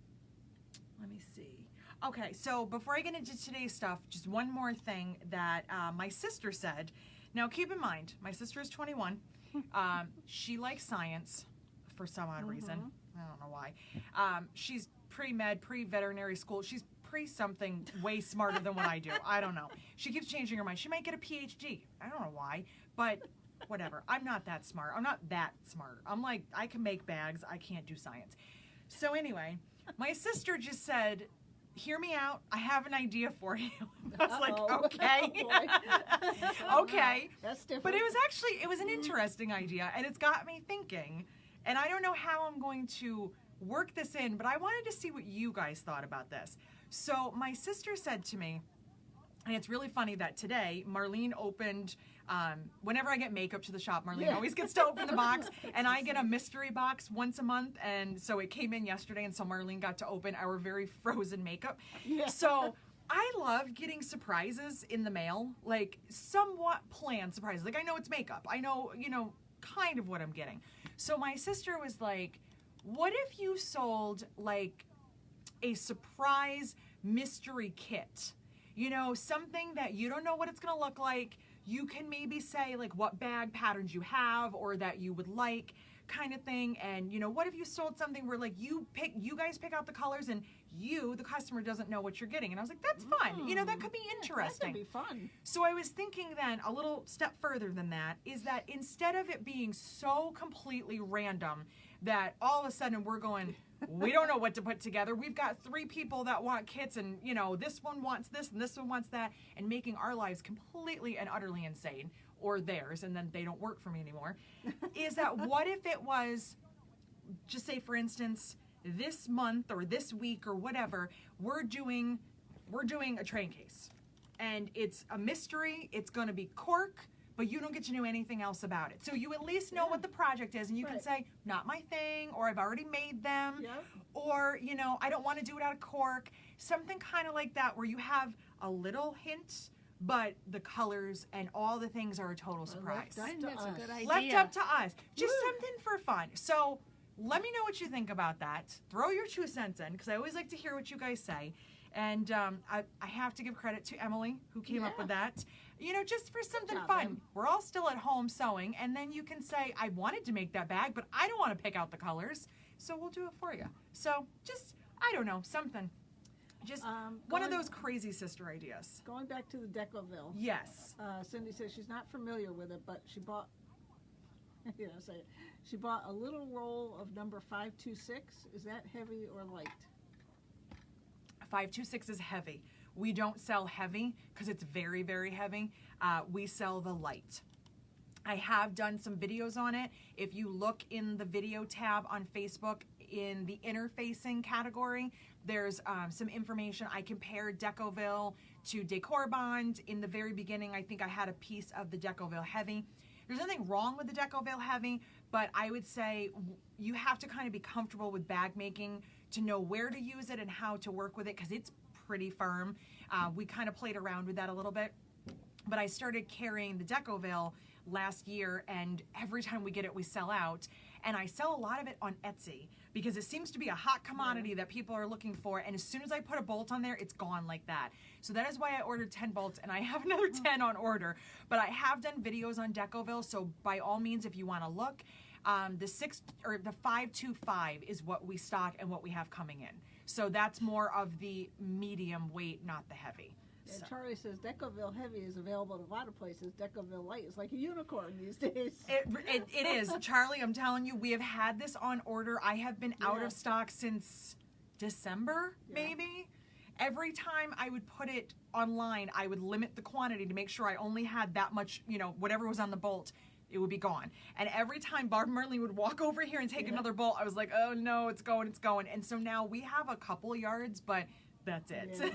Let me see. Okay, so before I get into today's stuff, just one more thing that my sister said. Now, keep in mind, my sister is 21. She likes science for some odd reason. I don't know why. She's pre-med, pre-veterinary school. She's pre-something way smarter than what I do. I don't know. She keeps changing her mind. She might get a PhD. I don't know why, but whatever. I'm not that smart. I'm not that smart. I'm like, I can make bags. I can't do science. So anyway, my sister just said, hear me out. I have an idea for you. I was like, okay. Oh, okay. That's different. But it was an interesting idea, and it's got me thinking. And I don't know how I'm going to work this in, but I wanted to see what you guys thought about this. So my sister said to me, and it's really funny that today Marlene opened, whenever I get makeup to the shop, Marlene always gets to open the box, and I get a mystery box once a month, and so it came in yesterday, and so Marlene got to open our very frozen makeup. Yeah. So I love getting surprises in the mail, like somewhat planned surprises. Like I know it's makeup. I know, kind of what I'm getting. So my sister was like, what if you sold like a surprise mystery kit? Something that you don't know what it's going to look like. You can maybe say like what bag patterns you have or that you would like kind of thing. And what if you sold something where like you guys pick out the colors and the customer doesn't know what you're getting. And I was like, that's fun. That could be interesting. That could be fun. So I was thinking then a little step further than that is that instead of it being so completely random that all of a sudden we're going, we don't know what to put together. We've got 3 people that want kits and, this one wants this and this one wants that, and making our lives completely and utterly insane, or theirs, and then they don't work for me anymore, is that what if it was, just say for instance, this month or this week or whatever, we're doing a train case. And it's a mystery. It's going to be cork, but you don't get to know anything else about it. So you at least know what the project is, and you can say, not my thing, or I've already made them, or, you know, I don't want to do it out of cork. Something kind of like that where you have a little hint, but the colors and all the things are a total surprise. I think that's a good idea. Left up to us. Just something for fun. So let me know what you think about that. Throw your 2 cents in, because I always like to hear what you guys say. And I have to give credit to Emily, who came up with that. You know, just for something fun. Em. We're all still at home sewing, and then you can say, I wanted to make that bag, but I don't want to pick out the colors, so we'll do it for you. So just, I don't know, something. Just one of those crazy sister ideas. Going back to the Decoville. Yes. Cindy says she's not familiar with it, but she bought. She bought a little roll of number 526. Is that heavy or light? 526 is heavy. We don't sell heavy because it's very, very heavy. We sell the light. I have done some videos on it. If you look in the video tab on Facebook in the interfacing category, there's some information. I compared Decoville to Decor Bond. In the very beginning, I think I had a piece of the Decoville Heavy. There's nothing wrong with the Decoville Heavy, but I would say you have to kind of be comfortable with bag making to know where to use it and how to work with it, because it's pretty firm. We kind of played around with that a little bit, but I started carrying the Decoville last year, and every time we get it, we sell out. And I sell a lot of it on Etsy because it seems to be a hot commodity that people are looking for, and as soon as I put a bolt on there, it's gone like that. So that is why I ordered 10 bolts, and I have another 10 on order. But I have done videos on Decoville, so by all means, if you want to look, the 525 is what we stock and what we have coming in. So that's more of the medium weight, not the heavy. And So. Charlie says Decoville Heavy is available at a lot of places. Decoville Light is like a unicorn these days. It is. Charlie, I'm telling you, we have had this on order. I have been out of stock since December, maybe. Every time I would put it online, I would limit the quantity to make sure I only had that much, you know, whatever was on the bolt, it would be gone. And every time Barb Merlin would walk over here and take another bolt, I was like, oh no, it's going, it's going. And so now we have a couple yards, but that's it. Yeah.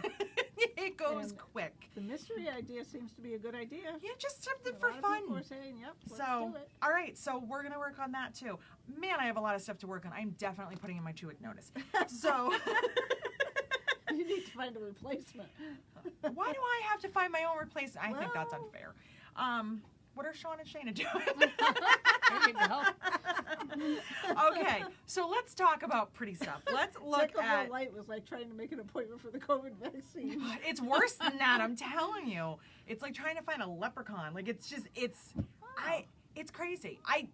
It goes And quick. The mystery idea seems to be a good idea. Yeah, just something A for lot of fun. people are saying, yep, let's So, do it. all right, so we're going to work on that too. Man, I have a lot of stuff to work on. I'm definitely putting in my 2-week notice. So, You need to find a replacement. why do I have to find my own replacement? I think that's Well. unfair. What are Sean and Shayna doing? There you go. Okay, so let's talk about pretty stuff. Let's look Decoville at. Light was like trying to make an appointment for the COVID vaccine. It's worse than that, I'm telling you. It's like trying to find a leprechaun. Like it's crazy. I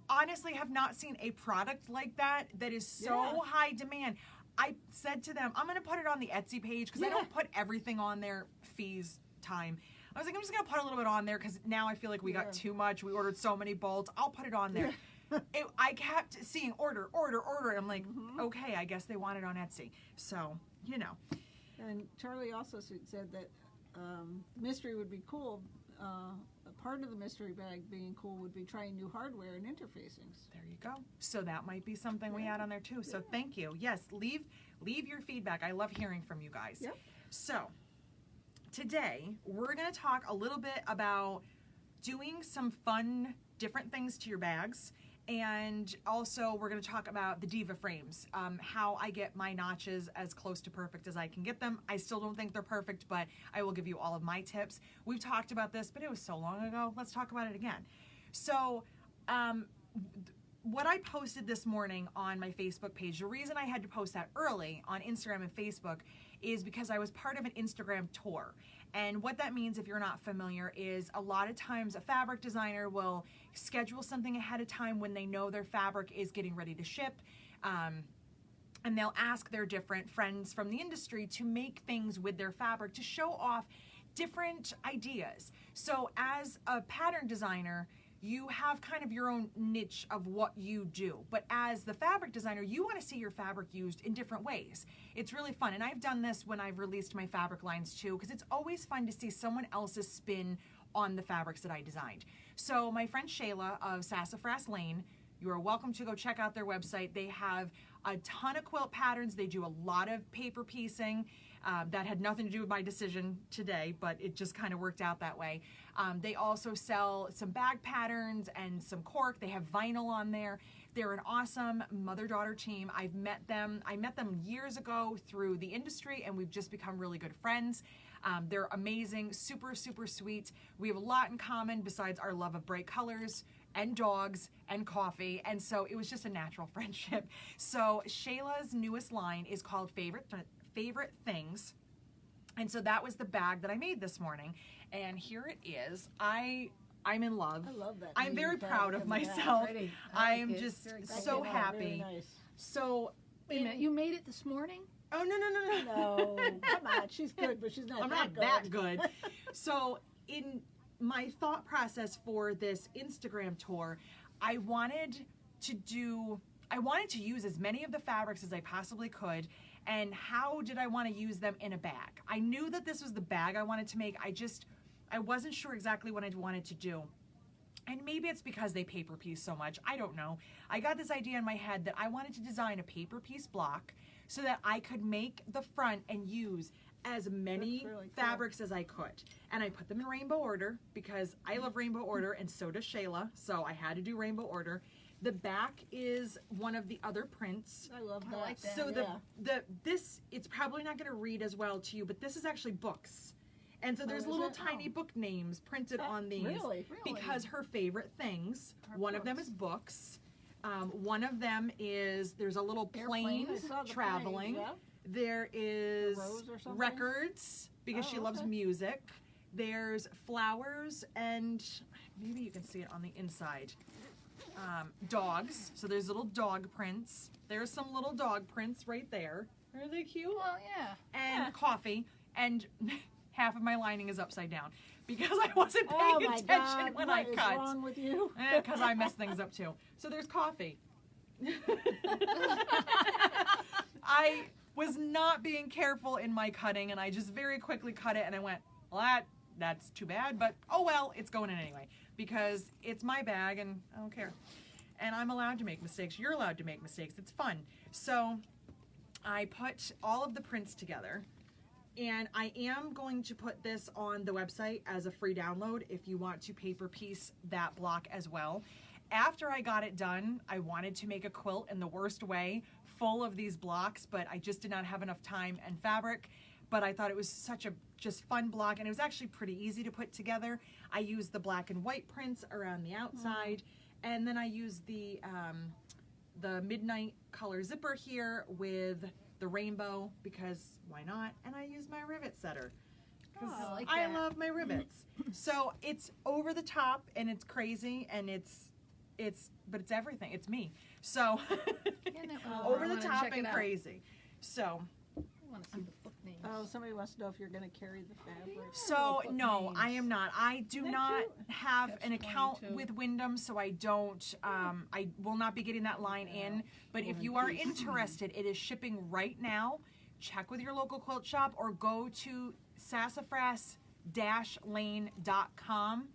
honestly have not seen a product like that is so high demand. I said to them, I'm going to put it on the Etsy page because I don't put everything on there, fees, time. I was like, I'm just going to put a little bit on there because now I feel like we got too much. We ordered so many bolts. I'll put it on there. I kept seeing order. I'm like, okay, I guess they want it on Etsy. So, you know. And Charlie also said that mystery would be cool. A part of the mystery bag being cool would be trying new hardware and interfacings. There you go. So that might be something we add on there too. So thank you. Yes, leave your feedback. I love hearing from you guys. Yep. So today we're going to talk a little bit about doing some fun, different things to your bags. And also we're going to talk about the Diva frames, how I get my notches as close to perfect as I can get them. I still don't think they're perfect, but I will give you all of my tips. We've talked about this, but it was so long ago. Let's talk about it again. So what I posted this morning on my Facebook page, the reason I had to post that early on Instagram and Facebook is because I was part of an Instagram tour. And what that means, if you're not familiar, is a lot of times a fabric designer will schedule something ahead of time when they know their fabric is getting ready to ship. And they'll ask their different friends from the industry to make things with their fabric to show off different ideas. So as a pattern designer, you have kind of your own niche of what you do. But as the fabric designer, you want to see your fabric used in different ways. It's really fun. And I've done this when I've released my fabric lines too, because it's always fun to see someone else's spin on the fabrics that I designed. So my friend Shayla of Sassafras Lane, you are welcome to go check out their website. They have a ton of quilt patterns. They do a lot of paper piecing. That had nothing to do with my decision today, but it just kind of worked out that way. They also sell some bag patterns and some cork. They have vinyl on there. They're an awesome mother-daughter team. I met them years ago through the industry, and we've just become really good friends. They're amazing, super, super sweet. We have a lot in common besides our love of bright colors and dogs and coffee, and so it was just a natural friendship. So Shayla's newest line is called Favorite Things, and so that was the bag that I made this morning, and here it is. I'm in love. I love that. I'm very proud of myself. Pretty. I like am it. just Very so cool. happy. Very nice. So Wait a minute, you made it this morning? oh no, No, come on, she's good, but she's not I'm that not that good. So in my thought process for this Instagram tour, I wanted to use as many of the fabrics as I possibly could. And how did I want to use them in a bag? I knew that this was the bag I wanted to make. I wasn't sure exactly what I wanted to do. And maybe it's because they paper piece so much. I don't know. I got this idea in my head that I wanted to design a paper piece block so that I could make the front and use as many That's really cool. fabrics as I could. And I put them in rainbow order because I love rainbow order and so does Shayla. So I had to do rainbow order. The back is one of the other prints. I love I that. like that. So yeah. this, it's probably not going to read as well to you, but this is actually books. And so there's is little it? tiny Oh. book names printed on these. Really? Because her favorite things, Are one of them books. is books. One of them is, there's a little plane I saw the traveling. planes, There is rose or something? records because Oh, she loves okay. music. There's flowers, and maybe you can see it on the inside. Dogs. So there's little dog prints. There's some little dog prints right there. Are they cute? Well, yeah. And Yeah. coffee. And half of my lining is upside down because I wasn't Oh paying my attention God, when what I is cut. wrong with you? Because I mess things up too. So there's coffee. I was not being careful in my cutting, and I just very quickly cut it, and I went, well, that's too bad, but oh well, it's going in anyway because it's my bag, and I don't care. And I'm allowed to make mistakes. You're allowed to make mistakes. It's fun. So I put all of the prints together. And I am going to put this on the website as a free download if you want to paper piece that block as well. After I got it done, I wanted to make a quilt in the worst way, full of these blocks, but I just did not have enough time and fabric. But I thought it was such a just fun block, and it was actually pretty easy to put together. I used the black and white prints around the outside, and then I used the midnight color zipper here with the rainbow because why not? And I used my rivet setter because Oh, I like I that. love my rivets. So it's over the top and it's crazy and it's but it's everything. It's me. So Hand that one over I the wanna top check it and out. crazy. So I want to see the book names. Oh, somebody wants to know if you're going to carry the fabric. So book no, I names. am not. I do Isn't that not cute? have an Catch account 22. with Wyndham, so I don't. I will not be getting that line in. But if you are interested, it is shipping right now. Check with your local quilt shop or go to sassafras-lane.com.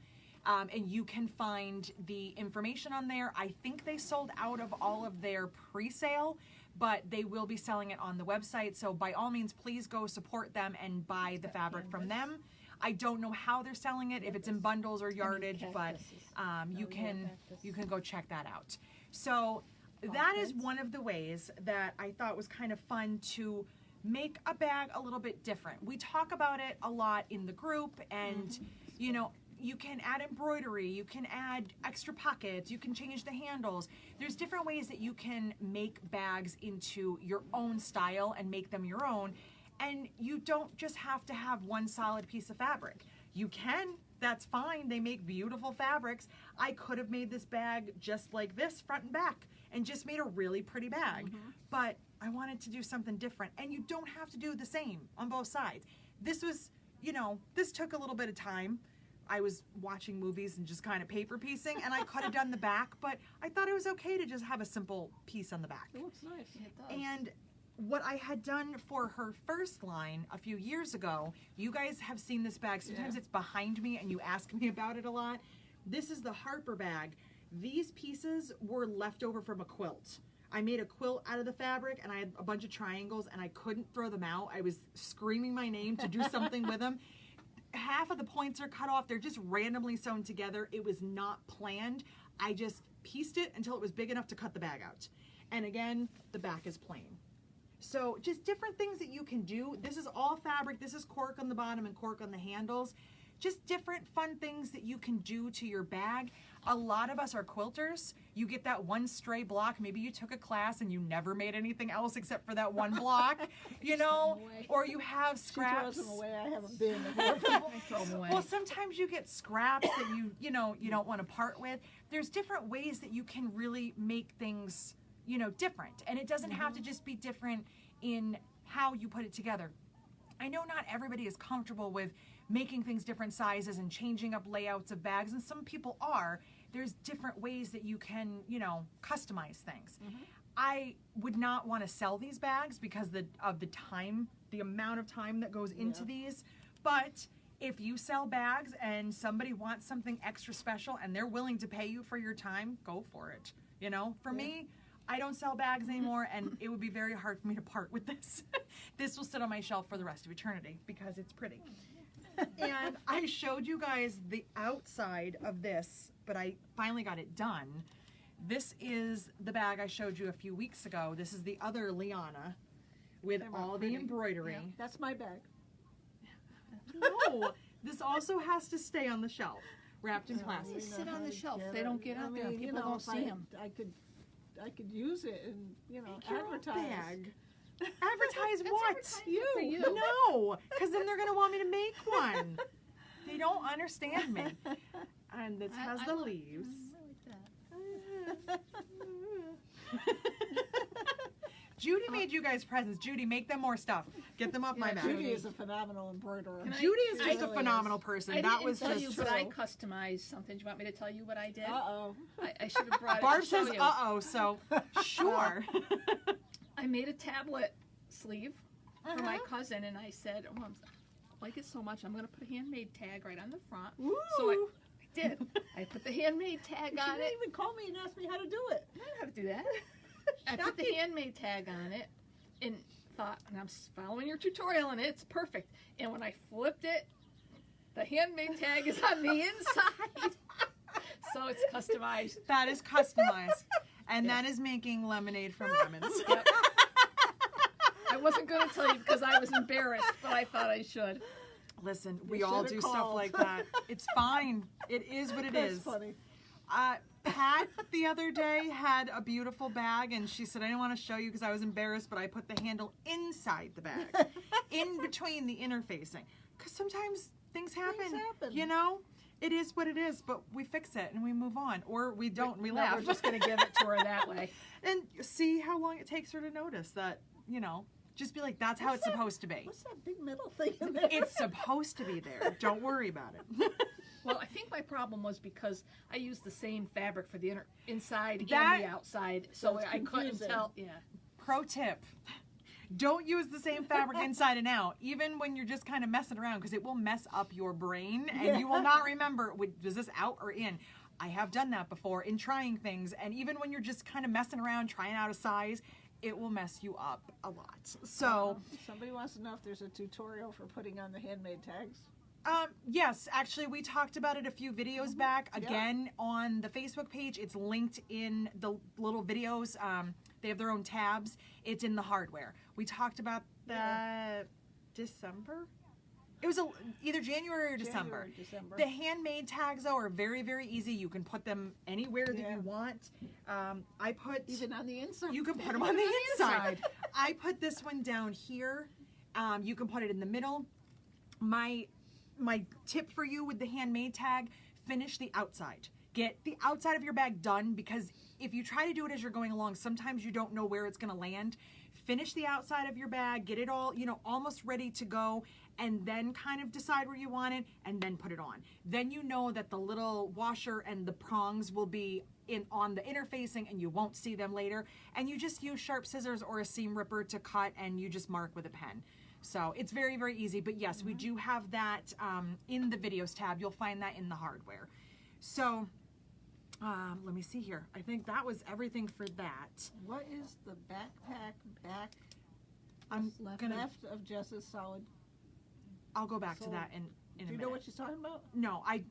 And you can find the information on there. I think they sold out of all of their pre-sale, but they will be selling it on the website. So by all means, please go support them and buy the fabric from them. I don't know how they're selling it, if it's in bundles or yardage, but you can go check that out. So that is one of the ways that I thought was kind of fun to make a bag a little bit different. We talk about it a lot in the group, and you know, you can add embroidery, you can add extra pockets, you can change the handles. There's different ways that you can make bags into your own style and make them your own. And you don't just have to have one solid piece of fabric. You can, that's fine. They make beautiful fabrics. I could have made this bag just like this, front and back, and just made a really pretty bag. But I wanted to do something different. And you don't have to do the same on both sides. This was, you know, this took a little bit of time. I was watching movies and just kind of paper piecing, and I could have done the back, but I thought it was okay to just have a simple piece on the back. It looks nice. It does. And what I had done for her first line a few years ago, you guys have seen this bag. Sometimes it's behind me and you ask me about it a lot. This is the Harper bag These pieces were left over from a quilt. I made a quilt out of the fabric and I had a bunch of triangles and I couldn't throw them out. I was screaming my name to do something with them. Half of the points are cut off. They're just randomly sewn together. It was not planned. I just pieced it until it was big enough to cut the bag out. And again, the back is plain. So just different things that you can do. This is all fabric. This is cork on the bottom and cork on the handles. Just different fun things that you can do to your bag. A lot of us are quilters. You get that one stray block. Maybe you took a class and you never made anything else except for that one block, you know, or you have scraps. She throws them away. I haven't been. I throw them away. Well, sometimes you get scraps that you don't want to part with. There's different ways that you can really make things, different. And it doesn't have to just be different in how you put it together. I know not everybody is comfortable with making things different sizes and changing up layouts of bags, and some people are. There's different ways that you can, customize things. I would not want to sell these bags because of the amount of time that goes into these. But if you sell bags and somebody wants something extra special and they're willing to pay you for your time, go for it. For me, I don't sell bags anymore, and it would be very hard for me to part with this. This will sit on my shelf for the rest of eternity because it's pretty. And I showed you guys the outside of this, but I finally got it done. This is the bag I showed you a few weeks ago. This is the other Liana with all the embroidery. Yeah, that's my bag. No, this also has to stay on the shelf, wrapped in plastic. Sit on the shelf. They don't get out there. People don't see them. I could use it and Make your own advertise. bag. Advertise what? advertising for you. No, because then they're gonna want me to make one. They don't understand me. And this has the leaves. Judy made you guys presents. Judy, make them more stuff. Get them off my back. Judy is a phenomenal embroiderer. Judy is She just a really phenomenal person. I That didn't was tell just you, but I customized something. Do you want me to tell you what I did? Uh-oh. I should have brought it Barb to show says you. uh-oh, so sure. I made a tablet sleeve for my cousin, and I said, I like it so much, I'm going to put a handmade tag right on the front. So I did. I put the handmade tag She on didn't it. even call me and ask me how to do it. I don't know how to do that. I put the handmade tag on it and thought, and I'm following your tutorial, and it's perfect. And when I flipped it, the handmade tag is on the inside. So it's customized. That is customized. And that is making lemonade from lemons. Yep. I wasn't going to tell you because I was embarrassed, but I thought I should. Listen, You we all should've do stuff called. like that. It's fine. It is what it That's is. funny. Pat the other day had a beautiful bag, and she said, I didn't want to show you because I was embarrassed, but I put the handle inside the bag, in between the interfacing. Because sometimes things happen, It is what it is, but we fix it and we move on. Or we don't, we No, laugh. we're just going to give it to her that way. And see how long it takes her to notice that, just be like, that's how it's supposed to be. What's that big metal thing in there? It's supposed to be there. Don't worry about it. Well, I think my problem was because I used the same fabric for the inside and That- the outside, so it's I couldn't confusing. tell. Yeah. Pro tip. Don't use the same fabric inside and out, even when you're just kind of messing around, because it will mess up your brain and you will not remember, was this out or in? I have done that before in trying things, and even when you're just kind of messing around, trying out a size, it will mess you up a lot. So, Somebody wants to know if there's a tutorial for putting on the handmade tags. yes, actually, we talked about it a few videos back. Again, on the Facebook page, it's linked in the little videos. They have their own tabs. It's in the hardware. We talked about that December. It was either January or December. December. The handmade tags, though, are very, very easy. You can put them anywhere that you want. I put... Even on the inside. You can put them on the inside. I put this one down here. You can put it in the middle. My tip for you with the handmade tag, finish the outside. Get the outside of your bag done, because if you try to do it as you're going along, sometimes you don't know where it's going to land. Finish the outside of your bag, get it all, almost ready to go, and then kind of decide where you want it, and then put it on. Then you know that the little washer and the prongs will be on the interfacing, and you won't see them later. And you just use sharp scissors or a seam ripper to cut, and you just mark with a pen. So it's very, very easy. But yes, we do have that in the videos tab. You'll find that in the hardware. So Let me see here. I think that was everything for that. What is the backpack back I'm gonna. left of Jess's solid? I'll go back to So, that in a Do you minute. know what she's talking about? No, I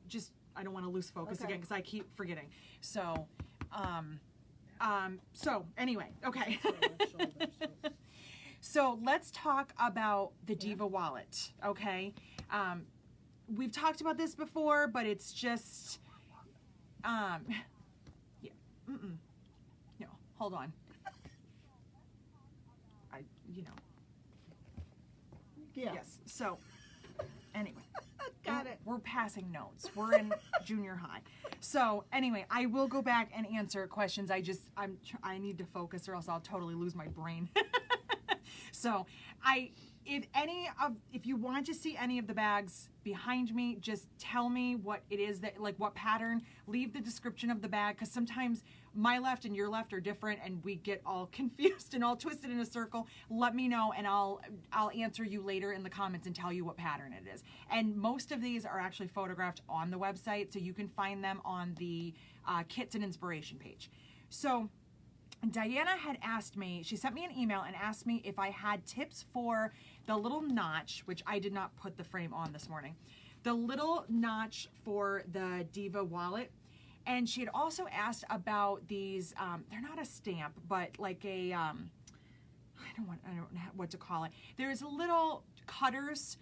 don't want to lose focus Okay. again because I keep forgetting. So, so anyway, okay. So let's talk about the Diva wallet, okay? We've talked about this before, but it's just, yeah, no, hold on. Yeah. Yes, so, anyway. Got it. We're passing notes. We're in junior high. So anyway, I will go back and answer questions. I need to focus or else I'll totally lose my brain. So if you want to see any of the bags behind me, just tell me what it is that, like what pattern, leave the description of the bag, because sometimes my left and your left are different and we get all confused and all twisted in a circle. Let me know and I'll answer you later in the comments and tell you what pattern it is. And most of these are actually photographed on the website, so you can find them on the Kits and Inspiration page. So Diana had asked me, she sent me an email and asked me if I had tips for the little notch, which I did not put the frame on this morning, the little notch for the Diva wallet. And she had also asked about these, they're not a stamp, but like a, I don't know what to call it. There's little cutters.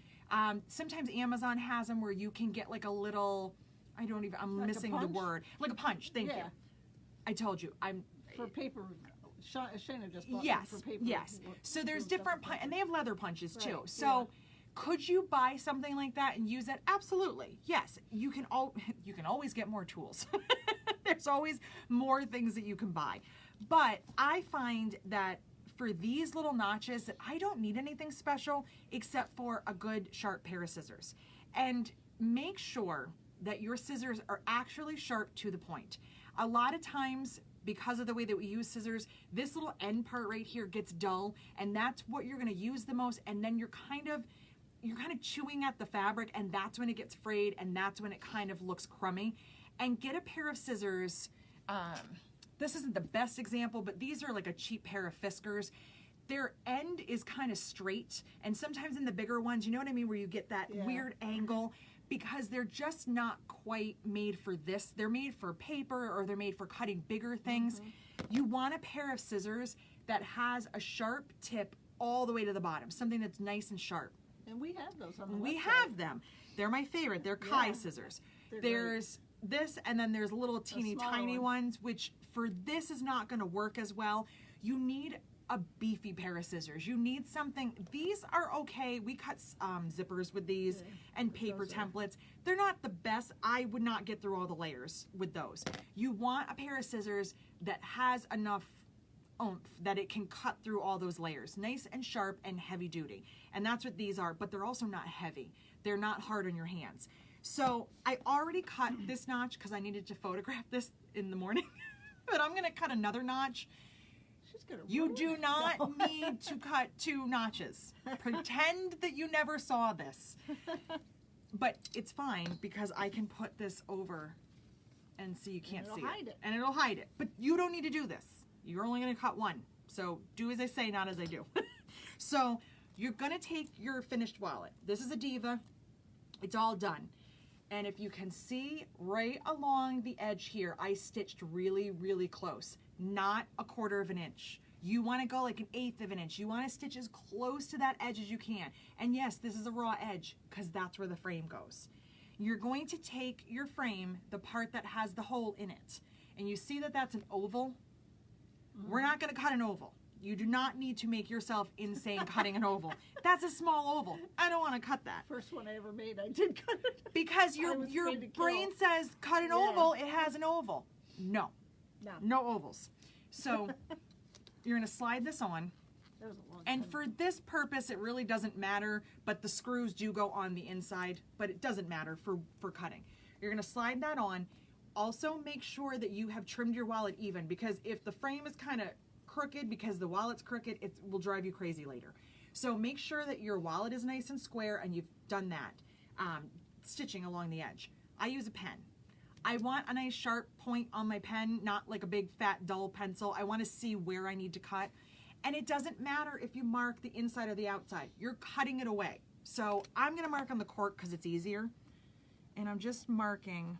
Sometimes Amazon has them where you can get like a little, I'm Like a missing the punch? word. Like a punch, thank you. Yeah. I told you, For paper, Shayna just bought yes, them for paper. yes. So there's different and they have leather punches too. Right, So yeah. could you buy something like that and use it? Absolutely. Yes, you can always get more tools. There's always more things that you can buy. But I find that for these little notches that I don't need anything special except for a good sharp pair of scissors. And make sure that your scissors are actually sharp to the point. A lot of times, because of the way that we use scissors, this little end part right here gets dull, and that's what you're gonna use the most, and then you're kind of chewing at the fabric, and that's when it gets frayed, and that's when it kind of looks crummy. And get a pair of scissors. This isn't the best example, but these are like a cheap pair of Fiskars. Their end is kind of straight, and sometimes in the bigger ones, you know what I mean, where you get that weird angle, because they're just not quite made for this. They're made for paper, or they're made for cutting bigger things. You want a pair of scissors that has a sharp tip all the way to the bottom, something that's nice and sharp. And we have those on the We website. have them. They're my favorite. They're Kai Yeah. scissors. They're There's this, and then there's little teeny smaller tiny one. ones, which for this is not going to work as well. You need a beefy pair of scissors. You need something. These are okay. We cut zippers with these and paper those are- templates. They're not the best. I would not get through all the layers with those. You want a pair of scissors that has enough oomph that it can cut through all those layers. Nice and sharp and heavy duty. And that's what these are, but they're also not heavy. They're not hard on your hands. So I already cut this notch because I needed to photograph this in the morning. But I'm going to cut another notch. She's gonna You ruin do it. not No. need to cut 2 notches. Pretend that you never saw this. But it's fine because I can put this over and so you can't it'll see hide it. And it'll hide it. But you don't need to do this. You're only going to cut 1. So do as I say, not as I do. So you're going to take your finished wallet. This is a Diva. It's all done. And if you can see right along the edge here, I stitched really, really close, not a 1/4 of an inch. You want to go like 1/8 of an inch. You want to stitch as close to that edge as you can. And yes, this is a raw edge because that's where the frame goes. You're going to take your frame, the part that has the hole in it, and you see that that's an oval. We're not going to cut an oval. You do not need to make yourself insane cutting an oval. That's a small oval. I don't want to cut that. First one I ever made, I did cut it. Because I your was your afraid to kill. brain says cut an Yeah. oval, it has an oval. No. No. No ovals. So you're going to slide this on. That was a long And time. for this purpose, it really doesn't matter, but the screws do go on the inside, but it doesn't matter for cutting. You're going to slide that on. Also, make sure that you have trimmed your wallet even, because if the frame is kind of crooked because the wallet's crooked, it will drive you crazy later. So make sure that your wallet is nice and square and you've done that. Stitching along the edge. I use a pen. I want a nice sharp point on my pen, not like a big fat dull pencil. I want to see where I need to cut. And it doesn't matter if you mark the inside or the outside. You're cutting it away. So I'm going to mark on the cork because it's easier. And I'm just marking.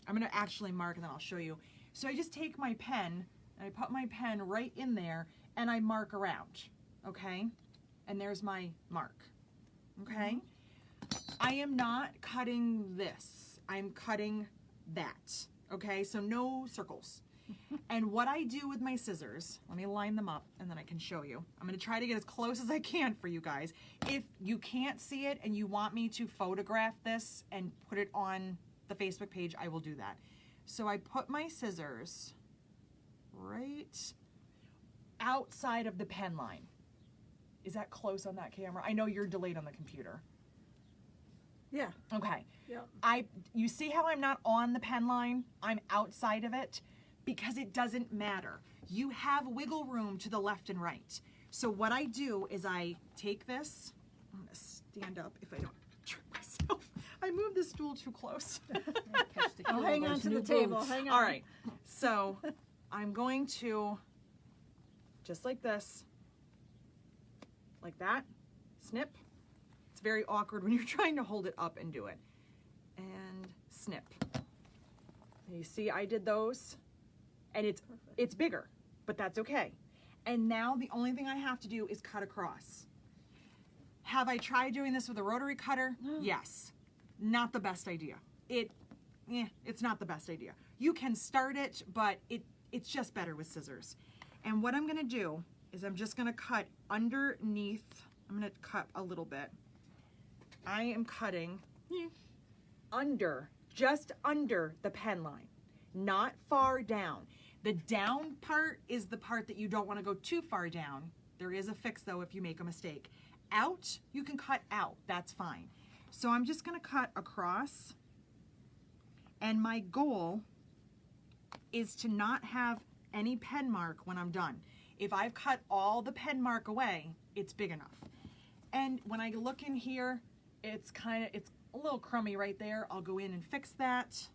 I'm going to actually mark and then I'll show you. So I just take my pen and I put my pen right in there and I mark around. Okay? And there's my mark. Okay? I am not cutting this. I'm cutting that. Okay? So no circles. And what I do with my scissors, let me line them up and then I can show you. I'm going to try to get as close as I can for you guys. If you can't see it and you want me to photograph this and put it on the Facebook page, I will do that. So I put my scissors right outside of the pen line. Is that close on that camera? I know you're delayed on the computer. Yeah. Okay. Yeah. You see how I'm not on the pen line? I'm outside of it because it doesn't matter. You have wiggle room to the left and right. So what I do is I take this. I'm going to stand up if I don't trip myself. I moved the stool too close. I'll hang on to the table. Hang on. All right. So I'm going to, just like this, like that, snip. It's very awkward when you're trying to hold it up and do it. And snip. You see I did those, and it's bigger, but that's okay. And now the only thing I have to do is cut across. Have I tried doing this with a rotary cutter? No. Yes. Not the best idea. It's not the best idea. You can start it, but it's just better with scissors. And what I'm gonna do is I'm just gonna cut underneath. I'm gonna cut a little bit. I am cutting just under the pen line, not far down. The down part is the part that you don't want to go too far down. There is a fix though if you make a mistake. Out, you can cut out, that's fine. So I'm just gonna cut across, and my goal is to not have any pen mark when I'm done. If I've cut all the pen mark away, it's big enough. And when I look in here, it's a little crummy right there. I'll go in and fix that.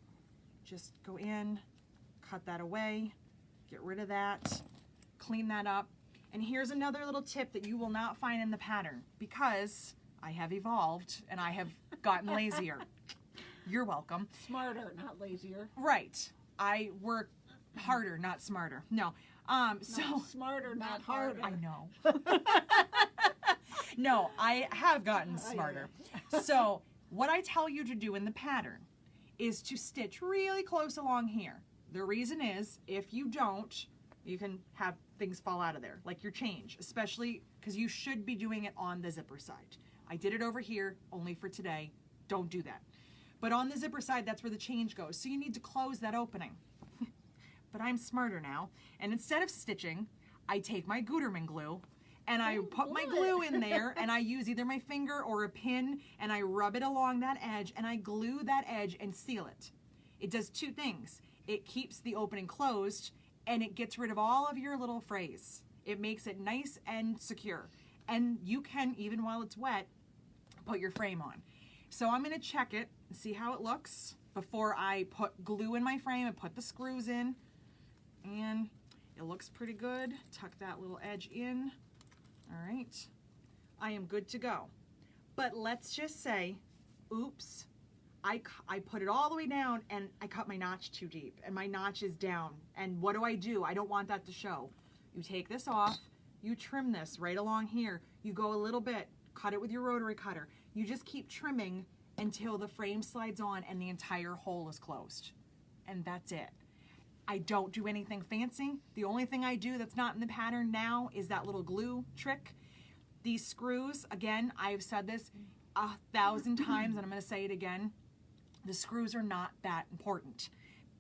Just go in, cut that away, get rid of that, clean that up. And here's another little tip that you will not find in the pattern because I have evolved and I have gotten lazier. You're welcome. Smarter, not lazier. Right. I work harder, not smarter. No. So Not smarter, not harder. I know. No, I have gotten smarter. So what I tell you to do in the pattern is to stitch really close along here. The reason is if you don't, you can have things fall out of there, like your change, especially because you should be doing it on the zipper side. I did it over here only for today. Don't do that. But on the zipper side, that's where the change goes. So you need to close that opening. But I'm smarter now. And instead of stitching, I take my Gutermann glue and I put my glue in there and I use either my finger or a pin and I rub it along that edge and I glue that edge and seal it. It does two things. It keeps the opening closed and it gets rid of all of your little frays. It makes it nice and secure. And you can, even while it's wet, put your frame on. So I'm going to check it and see how it looks before I put glue in my frame and put the screws in. And it looks pretty good. Tuck that little edge in. All right. I am good to go. But let's just say, oops, I put it all the way down and I cut my notch too deep and my notch is down. And what do? I don't want that to show. You take this off, you trim this right along here. You go a little bit, cut it with your rotary cutter. You just keep trimming until the frame slides on and the entire hole is closed. And that's it. I don't do anything fancy. The only thing I do that's not in the pattern now is that little glue trick. These screws, again, I've said this 1,000 times and I'm going to say it again. The screws are not that important.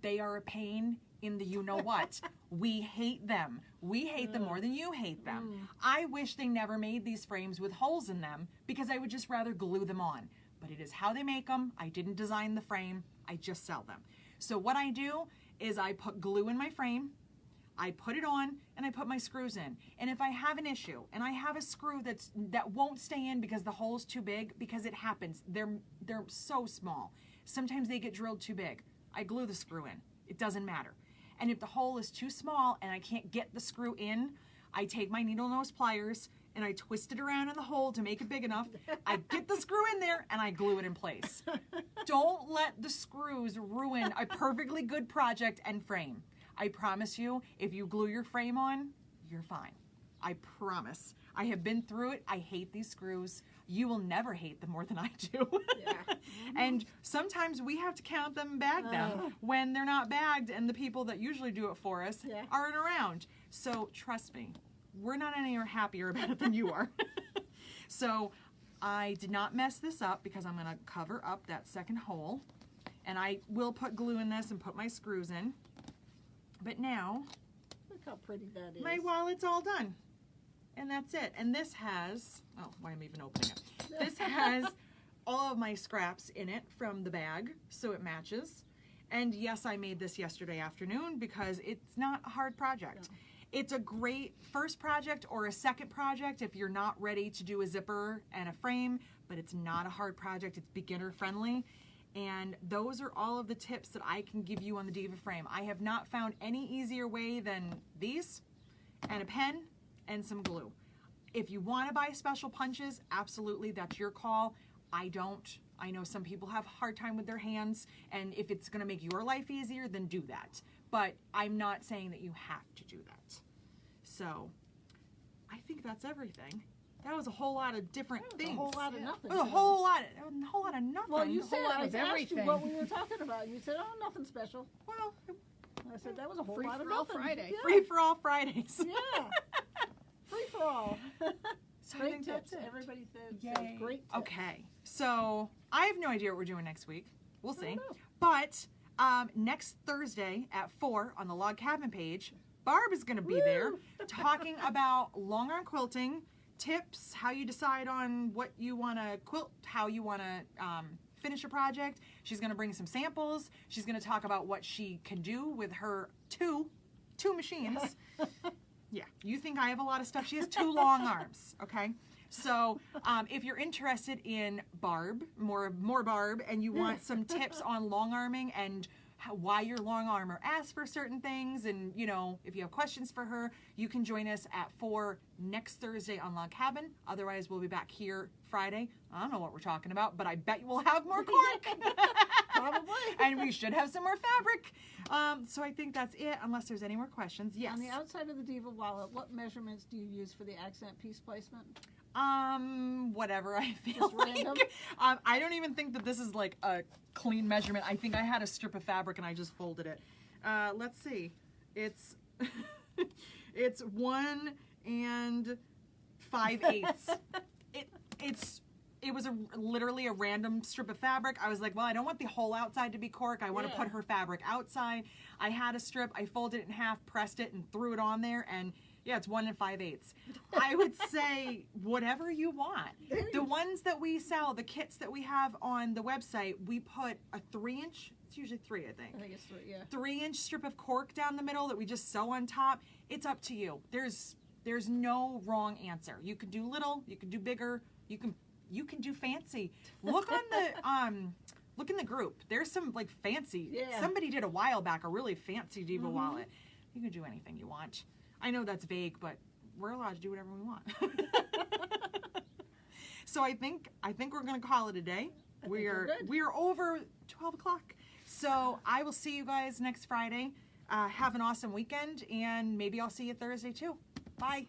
They are a pain in the you-know-what. We hate them. We hate them more than you hate them. I wish they never made these frames with holes in them because I would just rather glue them on. But it is how they make them. I didn't design the frame. I just sell them. So what I do is I put glue in my frame, I put it on, and I put my screws in. And if I have an issue, and I have a screw that won't stay in because the hole's too big, because it happens, they're so small. Sometimes they get drilled too big. I glue the screw in. It doesn't matter. And if the hole is too small and I can't get the screw in, I take my needle nose pliers and I twist it around in the hole to make it big enough. I get the screw in there and I glue it in place. Don't let the screws ruin a perfectly good project and frame. I promise you, if you glue your frame on, you're fine. I promise. I have been through it. I hate these screws. You will never hate them more than I do. Yeah. And sometimes we have to count them and bag them when they're not bagged and the people that usually do it for us aren't around. So trust me, we're not any happier about it than you are. So I did not mess this up because I'm going to cover up that second hole. And I will put glue in this and put my screws in. But now, Look how pretty that is. my wallet's all done. And that's it. And this has, oh, why am I even opening it? This has all of my scraps in it from the bag, so it matches. And yes, I made this yesterday afternoon because it's not a hard project. No. It's a great first project or a second project if you're not ready to do a zipper and a frame, but it's not a hard project. It's beginner friendly. And those are all of the tips that I can give you on the Diva frame. I have not found any easier way than these and a pen and some glue. If you want to buy special punches, absolutely, that's your call. I don't. I know some people have a hard time with their hands, and if it's going to make your life easier, then do that. But I'm not saying that you have to do that. So I think that's everything. That was a whole lot of different things. A whole lot of nothing. It was a whole lot of nothing. Well, you A whole said lot I of asked everything. you what we were talking about. You said, "Oh, nothing special." Well, I said that was a whole Free lot of for all nothing. Friday. Yeah. free for all Fridays. Yeah. Free for all. So I Great think tips. that's it. Everybody said Yay. great tips. Okay, so I have no idea what we're doing next week. We'll see. know. But next Thursday at 4 on the Log Cabin page, Barb is going to be there talking about long arm quilting, tips, how you decide on what you want to quilt, how you want to finish a project. She's going to bring some samples. She's going to talk about what she can do with her two machines. Yeah, you think I have a lot of stuff. She has 2 long arms, okay? So if you're interested in Barb, more Barb, and you want some tips on long arming and why your long armer asks for certain things, and you know, if you have questions for her, you can join us at 4 next Thursday on Log Cabin. Otherwise, we'll be back here Friday. I don't know what we're talking about, but I bet we'll have more cork. Probably. And we should have some more fabric. So I think that's it, unless there's any more questions. Yes. On the outside of the Diva wallet, what measurements do you use for the accent piece placement? Whatever I feel Just like. random? I don't even think that this is like a clean measurement. I think I had a strip of fabric and I just folded it. Let's see. It's it's 1 5/8. It was literally a random strip of fabric. I was like, well, I don't want the whole outside to be cork. I want to put her fabric outside. I had a strip. I folded it in half, pressed it, and threw it on there. And yeah, it's 1 5/8. I would say whatever you want. The ones that we sell, the kits that we have on the website, we put a 3-inch, it's usually 3, I think. I think it's 3, yeah. 3-inch strip of cork down the middle that we just sew on top. It's up to you. There's no wrong answer. You can do little, you can do bigger, you can do fancy. Look on the look in the group. There's some like fancy. Yeah. Somebody did a while back a really fancy Diva wallet. You can do anything you want. I know that's vague, but we're allowed to do whatever we want. So I think we're gonna call it a day. We are over 12 o'clock. So I will see you guys next Friday. Have an awesome weekend, and maybe I'll see you Thursday too. Bye.